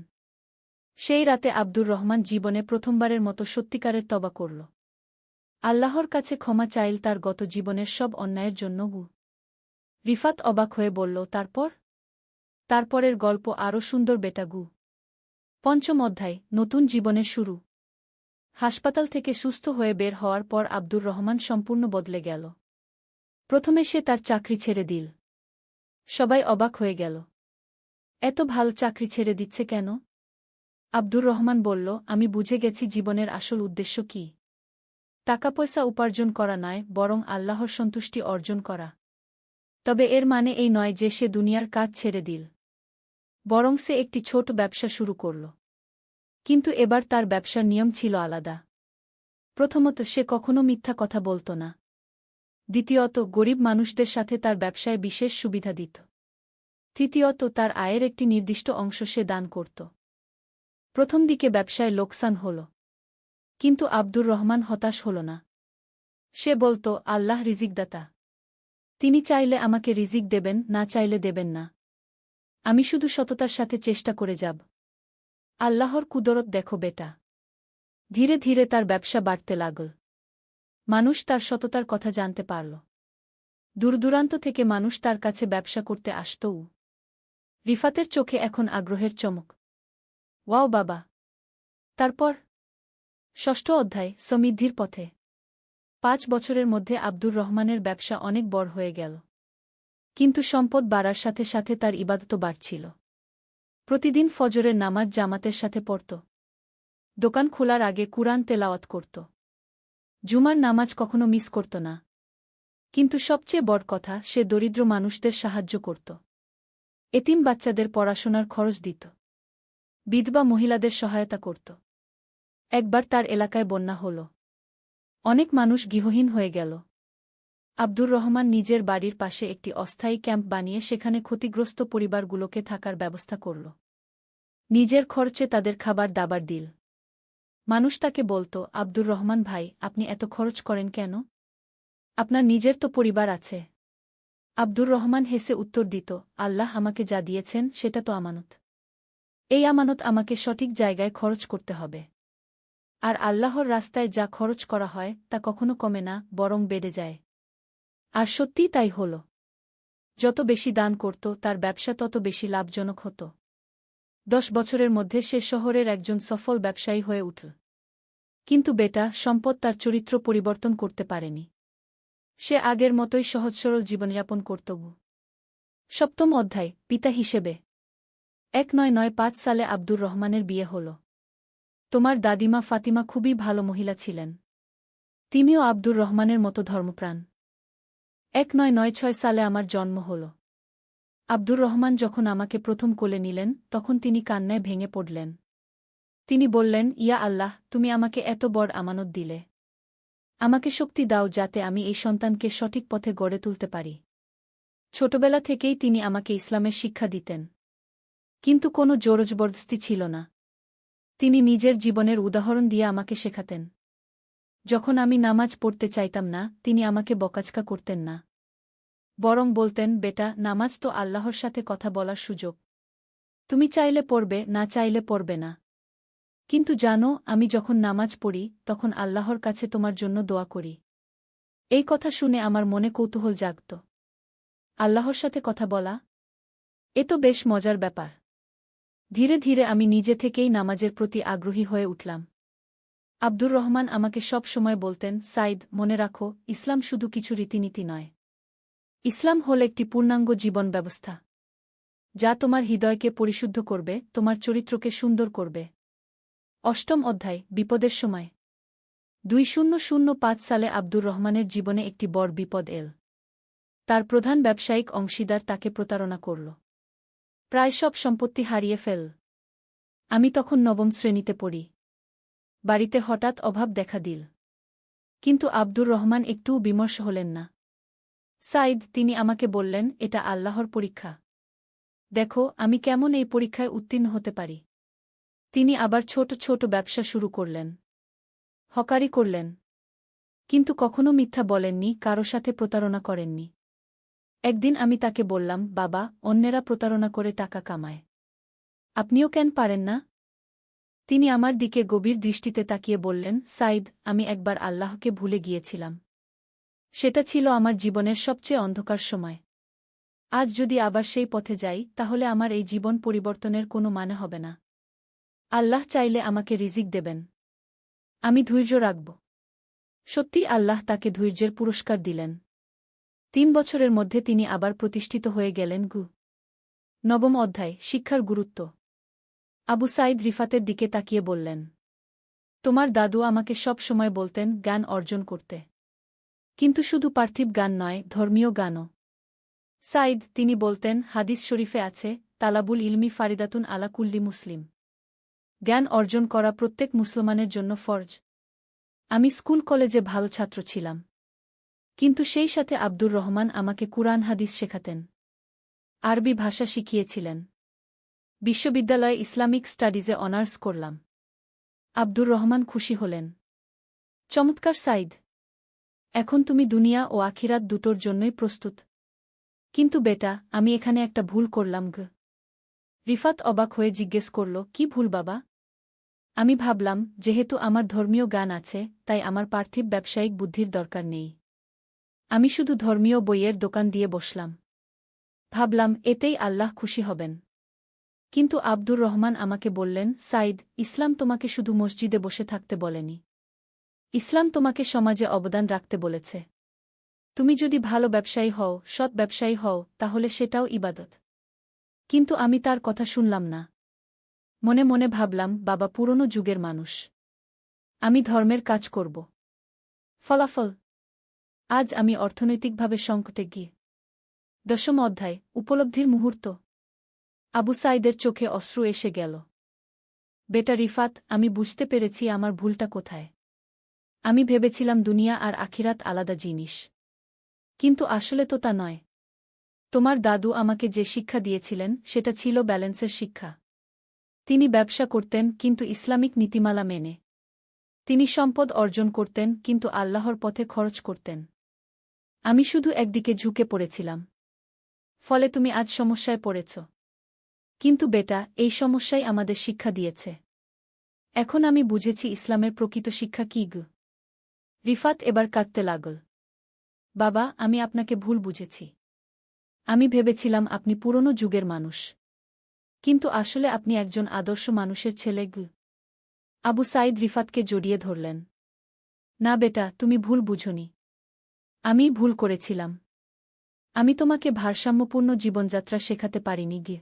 সেই রাতে আব্দুর রহমান জীবনে প্রথমবারের মতো সত্যিকারের তওবা করল। আল্লাহর কাছে ক্ষমা চাইল তার গত জীবনের সব অন্যায়ের জন্য। রিফাত অবাক হয়ে বলল, তারপর? তারপরের গল্প আরও সুন্দর বেটা। পঞ্চম অধ্যায়, নতুন জীবনের শুরু। হাসপাতাল থেকে সুস্থ হয়ে বের হওয়ার পর আব্দুর রহমান সম্পূর্ণ বদলে গেল। প্রথমে সে তার চাকরি ছেড়ে দিল। সবাই অবাক হয়ে গেল। এত ভালো চাকরি ছেড়ে দিচ্ছে কেন? আব্দুর রহমান বলল, আমি বুঝে গেছি জীবনের আসল উদ্দেশ্য কি। টাকাপয়সা উপার্জন করা নয়, বরং আল্লাহর সন্তুষ্টি অর্জন করা। তবে এর মানে এই নয় যে সে দুনিয়ার কাজ ছেড়ে দিল। বরং সে একটি ছোট ব্যবসা শুরু করল। কিন্তু এবার তার ব্যবসার নিয়ম ছিল আলাদা। প্রথমত, সে কখনো মিথ্যা কথা বলত না। দ্বিতীয়ত, গরিব মানুষদের সাথে তার ব্যবসায় বিশেষ সুবিধা দিত। তৃতীয়ত, তার আয়ের একটি নির্দিষ্ট অংশ সে দান করত। প্রথম দিকে ব্যবসায় লোকসান হল। কিন্তু আব্দুর রহমান হতাশ হল না। সে বলত, আল্লাহ রিজিকদাতা। তিনি চাইলে আমাকে রিজিক দেবেন, না চাইলে দেবেন না। আমি শুধু সততার সাথে চেষ্টা করে যাব। আল্লাহর কুদরত দেখো বেটা। ধীরে ধীরে তার ব্যবসা বাড়তে লাগল। মানুষ তার সততার কথা জানতে পারল। দূরদূরান্ত থেকে মানুষ তার কাছে ব্যবসা করতে আসতও। রিফাতের চোখে এখন আগ্রহের চমক। ওয়াও বাবা! তারপর? ষষ্ঠ অধ্যায়, সমৃদ্ধির পথে। 5 বছরের মধ্যে আব্দুর রহমানের ব্যবসা অনেক বড় হয়ে গেল। কিন্তু সম্পদ বাড়ার সাথে সাথে তার ইবাদতও বাড়ছিল। প্রতিদিন ফজরের নামাজ জামাতের সাথে পড়ত। দোকান খোলার আগে কুরআন তেলাওয়াত করত। জুমার নামাজ কখনো মিস করত না। কিন্তু সবচেয়ে বড় কথা, সে দরিদ্র মানুষদের সাহায্য করত। এতিম বাচ্চাদের পড়াশোনার খরচ দিত। বিধবা মহিলাদের সহায়তা করত। একবার তার এলাকায় বন্যা হল। অনেক মানুষ গৃহহীন হয়ে গেল। আব্দুর রহমান নিজের বাড়ির পাশে একটি অস্থায়ী ক্যাম্প বানিয়ে সেখানে ক্ষতিগ্রস্ত পরিবারগুলোকে থাকার ব্যবস্থা করল। নিজের খরচে তাদের খাবার দাবার দিল। মানুষ তাকে বলত, আব্দুর রহমান ভাই, আপনি এত খরচ করেন কেন? আপনার নিজের তো পরিবার আছে। আব্দুর রহমান হেসে উত্তর দিত, আল্লাহ আমাকে যা দিয়েছেন সেটা তো আমানত। এই আমানত আমাকে সঠিক জায়গায় খরচ করতে হবে। আর আল্লাহর রাস্তায় যা খরচ করা হয় তা কখনো কমে না, বরং বেড়ে যায়। আর সত্যিই তাই হল। যত বেশি দান করত তার ব্যবসা তত বেশি লাভজনক হতো। 10 বছরের মধ্যে সে শহরের একজন সফল ব্যবসায়ী হয়ে উঠল। কিন্তু বেটা, সম্পদ তার চরিত্র পরিবর্তন করতে পারেনি। সে আগের মতোই সহজ সরল জীবনযাপন করত। সপ্তম অধ্যায়, পিতা হিসেবে। 1995 সালে আব্দুর রহমানের বিয়ে হল। তোমার দাদিমা ফাতিমা খুবই ভালো মহিলা ছিলেন। তিনিও আব্দুর রহমানের মতো ধর্মপ্রাণ। 1996 সালে আমার জন্ম হল। আব্দুর রহমান যখন আমাকে প্রথম কোলে নিলেন তখন তিনি কান্নায় ভেঙে পড়লেন। তিনি বললেন, ইয়া আল্লাহ, তুমি আমাকে এত বড় আমানত দিলে। আমাকে শক্তি দাও যাতে আমি এই সন্তানকে সঠিক পথে গড়ে তুলতে পারি। ছোটবেলা থেকেই তিনি আমাকে ইসলামের শিক্ষা দিতেন। কিন্তু কোনো জোরজবরদস্তি ছিল না। তিনি নিজের জীবনের উদাহরণ দিয়ে আমাকে শেখাতেন। যখন আমি নামাজ পড়তে চাইতাম না, তিনি আমাকে বকাঝকা করতেন না। বরং বলতেন, বেটা, নামাজ তো আল্লাহর সাথে কথা বলার সুযোগ। তুমি চাইলে পড়বে, না চাইলে পড়বে না। কিন্তু জানো, আমি যখন নামাজ পড়ি তখন আল্লাহর কাছে তোমার জন্য দোয়া করি। এই কথা শুনে আমার মনে কৌতূহল জাগত। আল্লাহর সাথে কথা বলা? এ তো বেশ মজার ব্যাপার। ধীরে ধীরে আমি নিজে থেকেই নামাজের প্রতি আগ্রহী হয়ে উঠলাম। আব্দুর রহমান আমাকে সব সময় বলতেন, সাইদ, মনে রাখো, ইসলাম শুধু কিছু রীতিনীতি নয়। ইসলাম হল একটি পূর্ণাঙ্গ জীবন ব্যবস্থা, যা তোমার হৃদয়কে পরিশুদ্ধ করবে, তোমার চরিত্রকে সুন্দর করবে। অষ্টম অধ্যায়, বিপদের সময়। 2005 সালে আব্দুর রহমানের জীবনে একটি বড় বিপদ এল। তার প্রধান ব্যবসায়িক অংশীদার তাকে প্রতারণা করল। প্রায় সব সম্পত্তি হারিয়ে ফেল। আমি তখন 9ম শ্রেণীতে পড়ি। বাড়িতে হঠাৎ অভাব দেখা দিল। কিন্তু আব্দুর রহমান একটুও বিমর্ষ হলেন না। সাইদ, তিনি আমাকে বললেন, এটা আল্লাহর পরীক্ষা। দেখো আমি কেমন এই পরীক্ষায় উত্তীর্ণ হতে পারি। তিনি আবার ছোট ছোট ব্যবসা শুরু করলেন। হকারি করলেন। কিন্তু কখনো মিথ্যা বলেননি, কারো সাথে প্রতারণা করেননি। একদিন আমি তাকে বললাম, বাবা, অন্যেরা প্রতারণা করে টাকা কামায়। আপনিও কেন পারেন না? তিনি আমার দিকে গভীর দৃষ্টিতে তাকিয়ে বললেন, সাইদ, আমি একবার আল্লাহকে ভুলে গিয়েছিলাম। সেটা ছিল আমার জীবনের সবচেয়ে অন্ধকার সময়। আজ যদি আবার সেই পথে যাই তাহলে আমার এই জীবন পরিবর্তনের কোনো মানে হবে না। আল্লাহ চাইলে আমাকে রিজিক দেবেন। আমি ধৈর্য রাখব। সত্যি আল্লাহ তাকে ধৈর্যের পুরস্কার দিলেন। 3 বছরের মধ্যে তিনি আবার প্রতিষ্ঠিত হয়ে গেলেন। 9ম অধ্যায়, শিক্ষার গুরুত্ব। আবু সাইদ রিফাতের দিকে তাকিয়ে বললেন, তোমার দাদু আমাকে সব সময় বলতেন জ্ঞান অর্জন করতে। কিন্তু শুধু পার্থিব জ্ঞান নয়, ধর্মীয় জ্ঞানও। সাইদ, তিনি বলতেন, হাদিস শরীফে আছে, তালাবুল ইলমি ফারিদাতুন আলা কুল্লি মুসলিম। জ্ঞান অর্জন করা প্রত্যেক মুসলমানের জন্য ফরজ। আমি স্কুল কলেজে ভালো ছাত্র ছিলাম। কিন্তু সেই সাথে আব্দুর রহমান আমাকে কুরআন হাদিস শেখাতেন। আরবি ভাষা শিখিয়েছিলেন। বিশ্ববিদ্যালয়ে ইসলামিক স্টাডিজে অনার্স করলাম। আব্দুর রহমান খুশি হলেন। চমৎকার সাইদ! এখন তুমি দুনিয়া ও আখিরাত দুটোর জন্যই প্রস্তুত। কিন্তু বেটা, আমি এখানে একটা ভুল করলাম। রিফাত অবাক হয়ে জিজ্ঞেস করল, কি ভুল বাবা? আমি ভাবলাম, যেহেতু আমার ধর্মীয় জ্ঞান আছে, তাই আমার পার্থিব ব্যবসায়িক বুদ্ধির দরকার নেই। আমি শুধু ধর্মীয় বইয়ের দোকান দিয়ে বসলাম। ভাবলাম, এতেই আল্লাহ খুশি হবেন। কিন্তু আব্দুর রহমান আমাকে বললেন, সাইদ, ইসলাম তোমাকে শুধু মসজিদে বসে থাকতে বলেনি। ইসলাম তোমাকে সমাজে অবদান রাখতে বলেছে। তুমি যদি ভালো ব্যবসায়ী হও, সৎ ব্যবসায়ী হও, তাহলে সেটাও ইবাদত। কিন্তু আমি তার কথা শুনলাম না। মনে মনে ভাবলাম, বাবা পুরনো যুগের মানুষ। আমি ধর্মের কাজ করব। ফলাফল, আজ আমি অর্থনৈতিকভাবে সংকটে গিয়ে। 10ম অধ্যায়, উপলব্ধির মুহূর্ত। আবু সাইদের চোখে অশ্রু এসে গেল। বেটা রিফাত, আমি বুঝতে পেরেছি আমার ভুলটা কোথায়। আমি ভেবেছিলাম দুনিয়া আর আখিরাত আলাদা জিনিস। কিন্তু আসলে তো তা নয়। তোমার দাদু আমাকে যে শিক্ষা দিয়েছিলেন সেটা ছিল ব্যালেন্সের শিক্ষা। তিনি ব্যবসা করতেন, কিন্তু ইসলামিক নীতিমালা মেনে। তিনি সম্পদ অর্জন করতেন, কিন্তু আল্লাহর পথে খরচ করতেন। আমি শুধু একদিকে ঝুঁকে পড়েছিলাম। ফলে তুমি আজ সমস্যায় পড়েছ। কিন্তু বেটা, এই সমস্যাই আমাদের শিক্ষা দিয়েছে। এখন আমি বুঝেছি ইসলামের প্রকৃত শিক্ষা কী গো। রিফাত এবার কাঁদতে লাগল। বাবা, আমি আপনাকে ভুল বুঝেছি। আমি ভেবেছিলাম আপনি পুরনো যুগের মানুষ। কিন্তু আসলে আপনি একজন আদর্শ মানুষের ছেলে গো। আবু সাইদ রিফাতকে জড়িয়ে ধরলেন। না বেটা, তুমি ভুল বুঝোনি। আমিই ভুল করেছিলাম। আমি তোমাকে ভারসাম্যপূর্ণ জীবনযাত্রা শেখাতে পারিনি গে।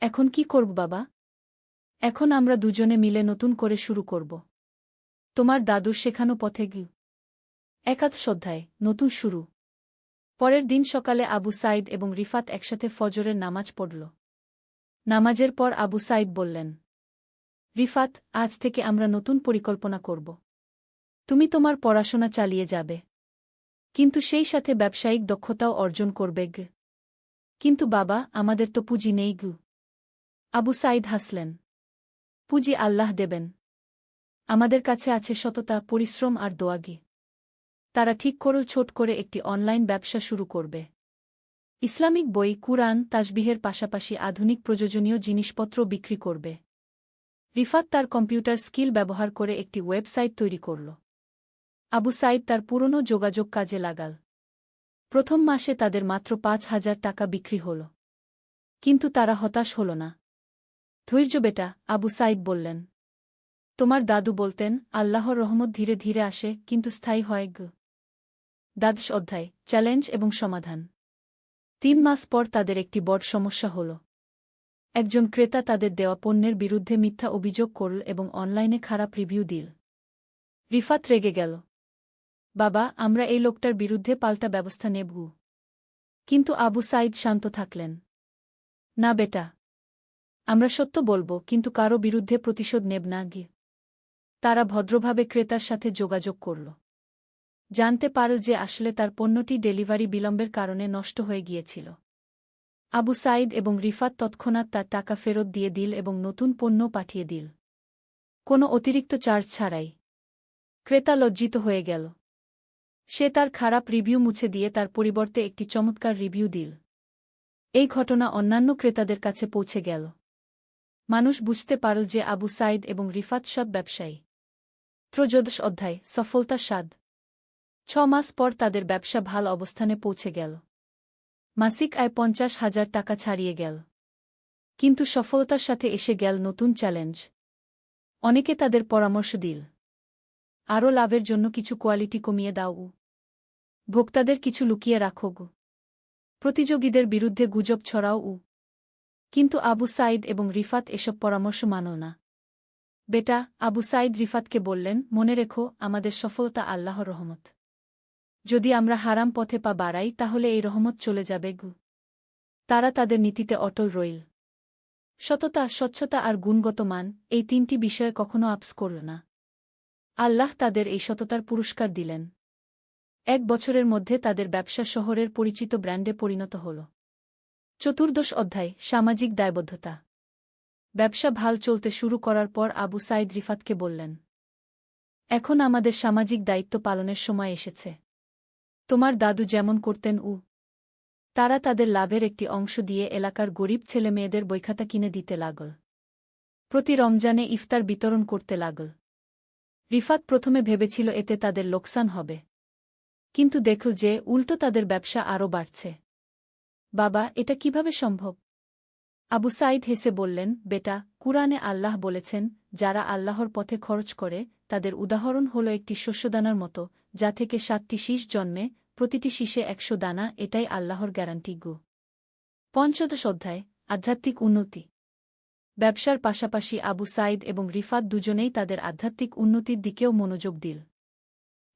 এখন কি করব বাবা? এখন আমরা দুজনে মিলে নতুন করে শুরু করব। তোমার দাদুর শেখানো পথে গি। একাদশ অধ্যায়, নতুন শুরু। পরের দিন সকালে আবু সাইদ এবং রিফাত একসাথে ফজরের নামাজ পড়ল। নামাজের পর আবু সাইদ বললেন, রিফাত, আজ থেকে আমরা নতুন পরিকল্পনা করব। তুমি তোমার পড়াশোনা চালিয়ে যাবে, কিন্তু সেই সাথে ব্যবসায়িক দক্ষতাও অর্জন করবে গে। কিন্তু বাবা, আমাদের তো পুঁজি নেই গু। আবু সাইদ হাসলেন। পুঁজি আল্লাহ দেবেন। আমাদের কাছে আছে সততা, পরিশ্রম আর দোয়াগি। তারা ঠিক করল ছোট করে একটি অনলাইন ব্যবসা শুরু করবে। ইসলামিক বই, কুরআন, তাসবিহের পাশাপাশি আধুনিক প্রয়োজনীয় জিনিসপত্র বিক্রি করবে। রিফাত তার কম্পিউটার স্কিল ব্যবহার করে একটি ওয়েবসাইট তৈরি করল। আবু সাইদ তার পুরনো যোগাযোগ কাজে লাগাল। প্রথম মাসে তাদের মাত্র 5,000 টাকা বিক্রি হল। কিন্তু তারা হতাশ হল না। ধৈর্য বেটা, আবু সাইদ বললেন। তোমার দাদু বলতেন, আল্লাহর রহমত ধীরে ধীরে আসে, কিন্তু স্থায়ী হয় গ। দ্বাদশ অধ্যায়, চ্যালেঞ্জ এবং সমাধান। 3 মাস পর তাদের একটি বড় সমস্যা হল। একজন ক্রেতা তাদের দেওয়া পণ্যের বিরুদ্ধে মিথ্যা অভিযোগ করল এবং অনলাইনে খারাপ রিভিউ দিল। রিফাত রেগে গেল। বাবা, আমরা এই লোকটার বিরুদ্ধে পাল্টা ব্যবস্থা নেব। কিন্তু আবু সাইদ শান্ত থাকলেন। না বেটা, আমরা সত্য বলব, কিন্তু কারো বিরুদ্ধে প্রতিশোধ নেব না গিয়ে। তারা ভদ্রভাবে ক্রেতার সাথে যোগাযোগ করল। জানতে পারল যে আসলে তার পণ্যটি ডেলিভারি বিলম্বের কারণে নষ্ট হয়ে গিয়েছিল। আবু সাইদ এবং রিফাত তৎক্ষণাৎ তার টাকা ফেরত দিয়ে দিল এবং নতুন পণ্য পাঠিয়ে দিল, কোনো অতিরিক্ত চার্জ ছাড়াই। ক্রেতা লজ্জিত হয়ে গেল। সে তার খারাপ রিভিউ মুছে দিয়ে তার পরিবর্তে একটি চমৎকার রিভিউ দিল। এই ঘটনা অন্যান্য ক্রেতাদের কাছে পৌঁছে গেল। মানুষ বুঝতে পারল যে আবু সাইদ এবং রিফাত সৎ ব্যবসায়ী। ত্রয়োদশ অধ্যায়, সফলতার স্বাদ। 6 মাস পর তাদের ব্যবসা ভাল অবস্থানে পৌঁছে গেল। মাসিক আয় 50,000 টাকা ছাড়িয়ে গেল। কিন্তু সফলতার সাথে এসে গেল নতুন চ্যালেঞ্জ। অনেকে তাদের পরামর্শ দিল, আরও লাভের জন্য কিছু কোয়ালিটি কমিয়ে দাও। ভোক্তাদের কিছু লুকিয়ে রাখো গো। প্রতিযোগীদের বিরুদ্ধে গুজব ছড়াও। কিন্তু আবু সাইদ এবং রিফাত এসব পরামর্শ মানল না। বেটা, আবু সাইদ রিফাতকে বললেন, মনে রেখো, আমাদের সফলতা আল্লাহর রহমত। যদি আমরা হারাম পথে পা বাড়াই তাহলে এই রহমত চলে যাবে গু। তারা তাদের নীতিতে অটল রইল। সততা, স্বচ্ছতা আর গুণগত মান, এই 3টি বিষয়ে কখনো আপস করল না। আল্লাহ তাদের এই সততার পুরস্কার দিলেন। 1 বছরের মধ্যে তাদের ব্যবসা শহরের পরিচিত ব্র্যান্ডে পরিণত হল। চতুর্দশ অধ্যায়, সামাজিক দায়বদ্ধতা। ব্যবসা ভাল চলতে শুরু করার পর আবু সাইদ রিফাতকে বললেন, এখন আমাদের সামাজিক দায়িত্ব পালনের সময় এসেছে। তোমার দাদু যেমন করতেন তারা তাদের লাভের একটি অংশ দিয়ে এলাকার গরিব ছেলেমেয়েদের বইখাতা কিনে দিতে লাগল। প্রতি রমজানে ইফতার বিতরণ করতে লাগল। রিফাত প্রথমে ভেবেছিল এতে তাদের লোকসান হবে, কিন্তু দেখল যে উল্টো তাদের ব্যবসা আরও বাড়ছে। বাবা, এটা কিভাবে সম্ভব? আবু সাঈদ হেসে বললেন, বেটা, কুরআনে আল্লাহ বলেছেন, যারা আল্লাহর পথে খরচ করে তাদের উদাহরণ হল একটি শস্যদানার মতো, যা থেকে 7টি শীষ জন্মে, প্রতিটি শীষে 100 দানা। এটাই আল্লাহর গ্যারান্টি গু। পঞ্চদশ অধ্যায়, আধ্যাত্মিক উন্নতি। ব্যবসার পাশাপাশি আবু সাঈদ এবং রিফাত দুজনেই তাদের আধ্যাত্মিক উন্নতির দিকেও মনোযোগ দিল।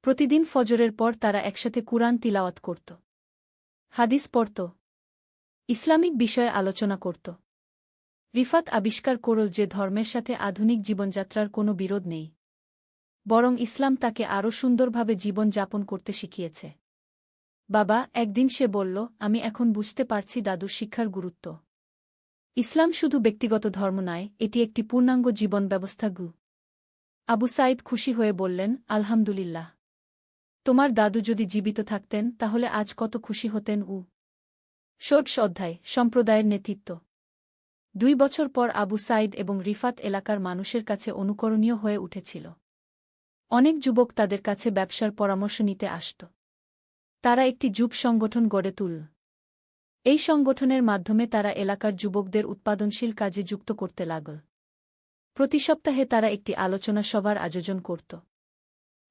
প্রতিদিন ফজরের পর তারা একসাথে কুরআন তিলাওয়াত করত, হাদিস পড়ত, ইসলামিক বিষয়ে আলোচনা করত। রিফাত আবিষ্কার করল যে ধর্মের সাথে আধুনিক জীবনযাত্রার কোনো বিরোধ নেই, বরং ইসলাম তাকে আরও সুন্দরভাবে জীবন যাপন করতে শিখিয়েছে। বাবা, একদিন সে বলল, আমি এখন বুঝতে পারছি দাদুর শিক্ষার গুরুত্ব। ইসলাম শুধু ব্যক্তিগত ধর্ম নয়, এটি একটি পূর্ণাঙ্গ জীবন ব্যবস্থা গু। আবু সাঈদ খুশি হয়ে বললেন, আলহামদুলিল্লাহ। তোমার দাদু যদি জীবিত থাকতেন তাহলে আজ কত খুশি হতেন। ষোড়শ অধ্যায়, সম্প্রদায়ের নেতৃত্ব। 2 বছর পর আবু সাঈদ এবং রিফাত এলাকার মানুষের কাছে অনুকরণীয় হয়ে উঠেছিল। অনেক যুবক তাদের কাছে ব্যবসার পরামর্শ নিতে আসত। তারা একটি যুব সংগঠন গড়ে তুলল। এই সংগঠনের মাধ্যমে তারা এলাকার যুবকদের উৎপাদনশীল কাজে যুক্ত করতে লাগল। প্রতি সপ্তাহে তারা একটি আলোচনা সভার আয়োজন করত।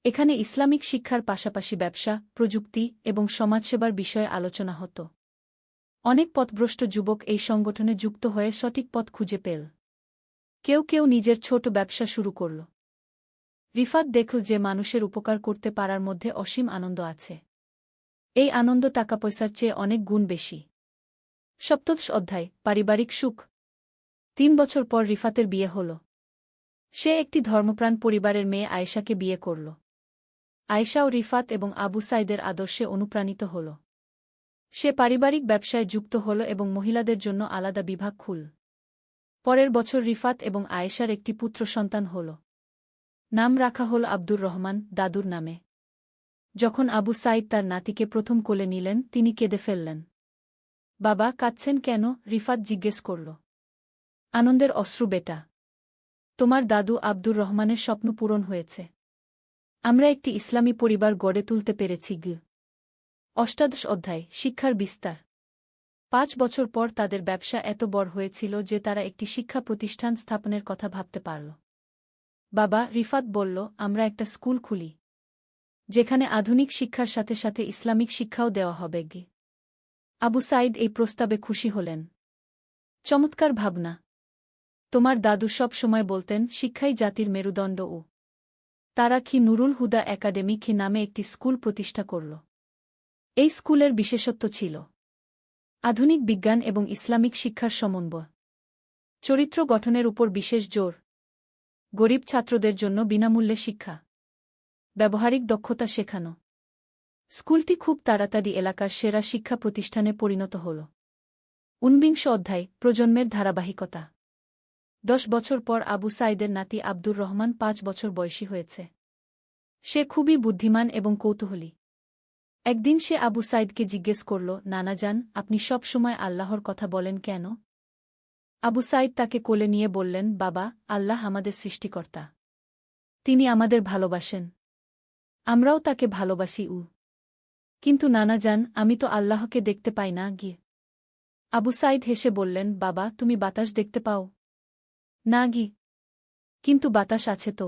এখানে ইসলামিক শিক্ষার পাশাপাশি ব্যবসা, প্রযুক্তি এবং সমাজসেবার বিষয়ে আলোচনা হতো। অনেক পথভ্রষ্ট যুবক এই সংগঠনে যুক্ত হয়ে সঠিক পথ খুঁজে পেল। কেউ কেউ নিজের ছোট ব্যবসা শুরু করল। রিফাত দেখল যে মানুষের উপকার করতে পারার মধ্যে অসীম আনন্দ আছে। এই আনন্দ টাকা পয়সার চেয়ে অনেক গুণ বেশি। সপ্তদশ অধ্যায়, পারিবারিক সুখ। 3 বছর পর রিফাতের বিয়ে হল। সে একটি ধর্মপ্রাণ পরিবারের মেয়ে আয়েশাকে বিয়ে করল। আয়েশাও রিফাত এবং আবু সাঈদের আদর্শে অনুপ্রাণিত হল। সে পারিবারিক ব্যবসায় যুক্ত হল এবং মহিলাদের জন্য আলাদা বিভাগ খুলল। পরের বছর রিফাত এবং আয়েশার একটি পুত্র সন্তান হল। নাম রাখা হল আব্দুর রহমান, দাদুর নামে। যখন আবু সাঈদ তার নাতিকে প্রথম কোলে নিলেন, তিনি কেঁদে ফেললেন। বাবা, কাঁদছেন কেন? রিফাত জিজ্ঞেস করল। আনন্দের অশ্রু বেটা। তোমার দাদু আব্দুর রহমানের স্বপ্ন পূরণ হয়েছে। আমরা একটি ইসলামী পরিবার গড়ে তুলতে পেরেছি গু। অষ্টাদশ অধ্যায়, শিক্ষার বিস্তার। 5 বছর পর তাদের ব্যবসা এত বড় হয়েছিল যে তারা একটি শিক্ষা প্রতিষ্ঠান স্থাপনের কথা ভাবতে পারল। বাবা, রিফাত বলল, আমরা একটা স্কুল খুলি, যেখানে আধুনিক শিক্ষার সাথে সাথে ইসলামিক শিক্ষাও দেওয়া হবে গি। আবু সাঈদ এই প্রস্তাবে খুশি হলেন। চমৎকার ভাবনা। তোমার দাদু সব সময় বলতেন, শিক্ষাই জাতির মেরুদণ্ড। তারা কি নুরুল হুদা একাডেমি কি নামে একটি স্কুল প্রতিষ্ঠা করল। এই স্কুলের বিশেষত্ব ছিল আধুনিক বিজ্ঞান এবং ইসলামিক শিক্ষার সমন্বয়। চরিত্র গঠনের উপর বিশেষ জোর। গরিব ছাত্রদের জন্য বিনামূল্যে শিক্ষা, ব্যবহারিক দক্ষতা শেখানো। স্কুলটি খুব তাড়াতাড়ি এলাকার সেরা শিক্ষা প্রতিষ্ঠানে পরিণত হল। 19 অধ্যায়, প্রজন্মের ধারাবাহিকতা। 10 বছর পর আবু সাঈদের নাতি আব্দুর রহমান 5 বছর বয়সী হয়েছে। সে খুবই বুদ্ধিমান এবং কৌতূহলী। একদিন সে আবু সাঈদকে জিজ্ঞেস করল, নানাজান, আপনি সব সময় আল্লাহর কথা বলেন কেন? আবু সাঈদ তাকে কোলে নিয়ে বললেন, বাবা, আল্লাহ আমাদের সৃষ্টিকর্তা। তিনি আমাদের ভালোবাসেন। আমরাও তাকে ভালোবাসি। কিন্তু নানাজান, আমি তো আল্লাহকে দেখতে পাই না গি। আবু সাঈদ হেসে বললেন, বাবা, তুমি বাতাস দেখতে পাও না গি? কিন্তু বাতাস আছে তো।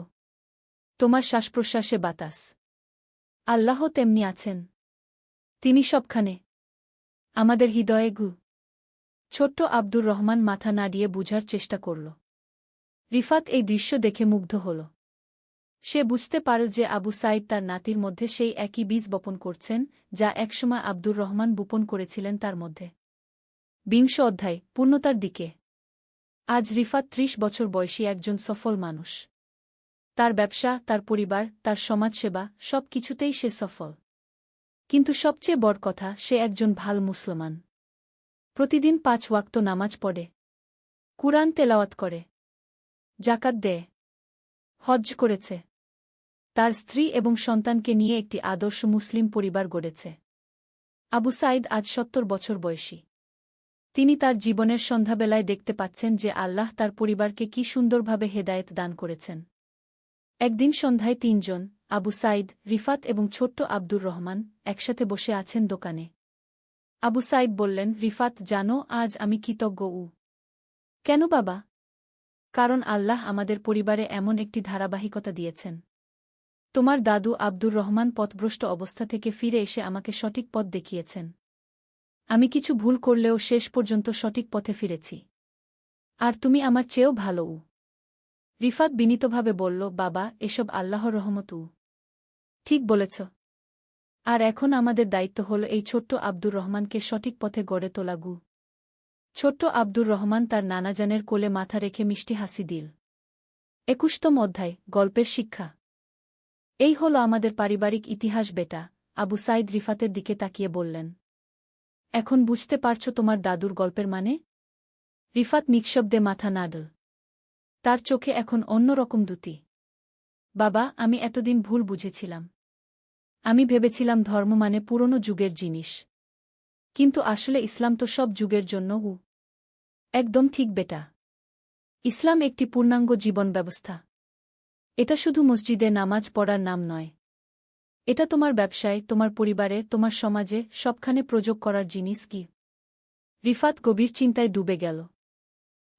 তোমার শ্বাসপ্রশ্বাসে বাতাস। আল্লাহ তেমনি আছেন। তিনি সবখানে, আমাদের হৃদয়ে গু। ছোট্ট আব্দুর রহমান মাথা নাড়িয়ে বুঝার চেষ্টা করল। রিফাত এই দৃশ্য দেখে মুগ্ধ হল। সে বুঝতে পারল যে আবু সাঈদ তার নাতির মধ্যে সেই একই বীজ বপন করছেন, যা একসময় আব্দুর রহমান বপন করেছিলেন তার মধ্যে। 20 অধ্যায়, পূর্ণতার দিকে। আজ রিফাত 30 বছর বয়সী একজন সফল মানুষ। তার ব্যবসা, তার পরিবার, তার সমাজসেবা, সব কিছুতেই সে সফল। কিন্তু সবচেয়ে বড় কথা, সে একজন ভাল মুসলমান। প্রতিদিন 5 ওয়াক্ত নামাজ পড়ে, কুরআন তেলাওয়াত করে, জাকাত দেয়, হজ্জ করেছে। তার স্ত্রী এবং সন্তানকে নিয়ে একটি আদর্শ মুসলিম পরিবার গড়েছে। আবু সাঈদ আজ ৭০ বছর বয়সী। তিনি তার জীবনের সন্ধ্যাবেলায় দেখতে পাচ্ছেন যে আল্লাহ তার পরিবারকে কি সুন্দরভাবে হেদায়েত দান করেছেন। একদিন সন্ধ্যায় তিনজন, আবু সাঈদ, রিফাত এবং ছোট্ট আব্দুর রহমান, একসাথে বসে আছেন দোকানে। আবু সাঈদ বললেন, রিফাত, জানো আজ আমি কৃতজ্ঞ। কেন বাবা? কারণ আল্লাহ আমাদের পরিবারে এমন একটি ধারাবাহিকতা দিয়েছেন। তোমার দাদু আব্দুর রহমান পথভ্রষ্ট অবস্থা থেকে ফিরে এসে আমাকে সঠিক পথ দেখিয়েছেন। আমি কিছু ভুল করলেও শেষ পর্যন্ত সঠিক পথে ফিরেছি। আর তুমি আমার চেয়েও ভালো। রিফাত বিনীতভাবে বলল, বাবা, এসব আল্লাহর রহমত। ঠিক বলেছ। আর এখন আমাদের দায়িত্ব হল এই ছোট্ট আব্দুর রহমানকে সঠিক পথে গড়ে তোলা। ছোট্ট আব্দুর রহমান তার নানাজানের কোলে মাথা রেখে মিষ্টি হাসি দিল। ২১তম অধ্যায়, গল্পের শিক্ষা। এই হল আমাদের পারিবারিক ইতিহাস বেটা, আবু সাঈদ রিফাতের দিকে তাকিয়ে বললেন। এখন বুঝতে পারছ তোমার দাদুর গল্পের মানে? রিফাত নিঃশব্দে মাথা নাড়ল। তার চোখে এখন অন্যরকম দ্যুতি। বাবা, আমি এতদিন ভুল বুঝেছিলাম। আমি ভেবেছিলাম ধর্ম মানে পুরনো যুগের জিনিস। কিন্তু আসলে ইসলাম তো সব যুগের জন্য। একদম ঠিক বেটা। ইসলাম একটি পূর্ণাঙ্গ জীবন ব্যবস্থা। এটা শুধু মসজিদে নামাজ পড়ার নাম নয়। এটা তোমার ব্যবসায়, তোমার পরিবারে, তোমার সমাজে, সবখানে প্রয়োগ করার জিনিস। কি? রিফাত গভীর চিন্তায় ডুবে গেল।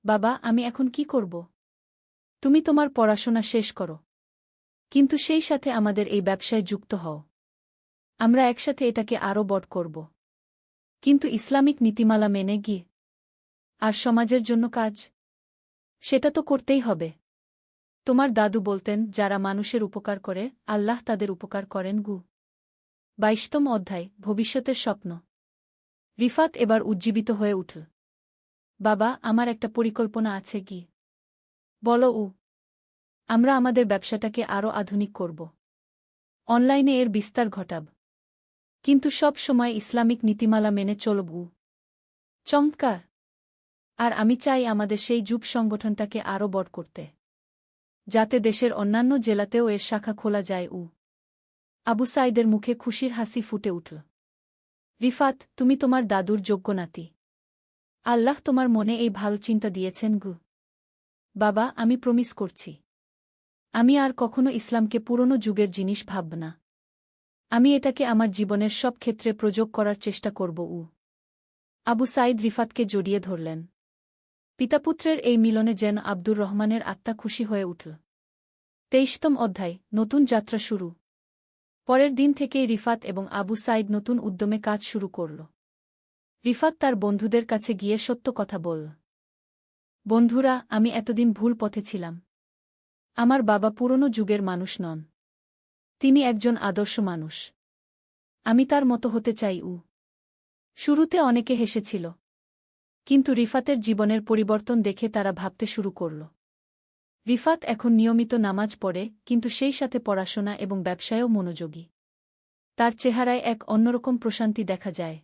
বাবা, আমি এখন কি করব? তুমি তোমার পড়াশোনা শেষ করো। কিন্তু সেই সাথে আমাদের এই ব্যবসায় যুক্ত হও। আমরা একসাথে এটাকে আরও বড় করব। কিন্তু ইসলামিক নীতিমালা মেনে গিয়ে। আর সমাজের জন্য কাজ? সেটা তো করতেই হবে। তোমার দাদু বলতেন, যারা মানুষের উপকার করে, আল্লাহ তাদের উপকার করেন। ২২তম অধ্যায়, ভবিষ্যতের স্বপ্ন। রিফাত এবার উজ্জীবিত হয়ে উঠল। বাবা, আমার একটা পরিকল্পনা আছে। কি? বলো। আমরা আমাদের ব্যবসাটাকে আরও আধুনিক করব। অনলাইনে এর বিস্তার ঘটাব। কিন্তু সব সময় ইসলামিক নীতিমালা মেনে চলব। চমৎকার! আর আমি চাই আমাদের সেই যুব সংগঠনটাকে আরও বড় করতে, যাতে দেশের অন্যান্য জেলাতেও এর শাখা খোলা যায়। আবু সাঈদের মুখে খুশির হাসি ফুটে উঠল। রিফাত, তুমি তোমার দাদুর যোগ্য নাতি। আল্লাহ তোমার মনে এই ভালো চিন্তা দিয়েছেন। বাবা, আমি প্রমিস করছি, আমি আর কখনো ইসলামকে পুরনো যুগের জিনিস ভাবব না। আমি এটাকে আমার জীবনের সব ক্ষেত্রে প্রয়োগ করার চেষ্টা করব। আবু সাঈদ রিফাতকে জড়িয়ে ধরলেন। পিতাপুত্রের এই মিলনে যেন আব্দুর রহমানের আত্মা খুশি হয়ে উঠল। ২৩তম অধ্যায়, নতুন যাত্রা শুরু। পরের দিন থেকেই রিফাত এবং আবু সাঈদ নতুন উদ্যমে কাজ শুরু করল। রিফাত তার বন্ধুদের কাছে গিয়ে সত্য কথা বলল। বন্ধুরা, আমি এতদিন ভুল পথে ছিলাম। আমার বাবা পুরনো যুগের মানুষ নন। তিনি একজন আদর্শ মানুষ। আমি তার মতো হতে চাই। শুরুতে অনেকে হেসেছিল। কিন্তু রিফাতের জীবনের পরিবর্তন দেখে তারা ভাবতে শুরু করল। রিফাত এখন নিয়মিত নামাজ পড়ে, কিন্তু সেই সাথে পড়াশোনা এবং ব্যবসায়ও মনোযোগী। তার চেহারায় এক অন্যরকম প্রশান্তি দেখা যায়।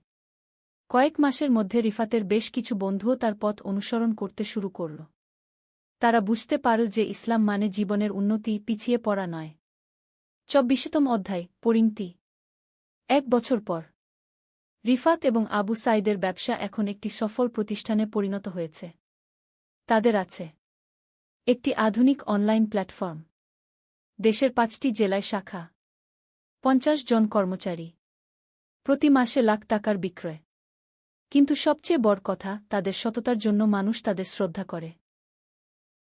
কয়েক মাসের মধ্যে রিফাতের বেশ কিছু বন্ধুও তার পথ অনুসরণ করতে শুরু করল। তারা বুঝতে পারল যে ইসলাম মানে জীবনের উন্নতি, পিছিয়ে পড়া নয়। ২৪তম অধ্যায়, পরিণতি। ১ বছর পর রিফাত এবং আবু সাঈদের ব্যবসা এখন একটি সফল প্রতিষ্ঠানে পরিণত হয়েছে। তাদের আছে একটি আধুনিক অনলাইন প্ল্যাটফর্ম, দেশের ৫টি জেলায় শাখা, ৫০ জন কর্মচারী, প্রতি মাসে লাখ টাকার বিক্রয়। কিন্তু সবচেয়ে বড় কথা, তাদের সততার জন্য মানুষ তাদের শ্রদ্ধা করে।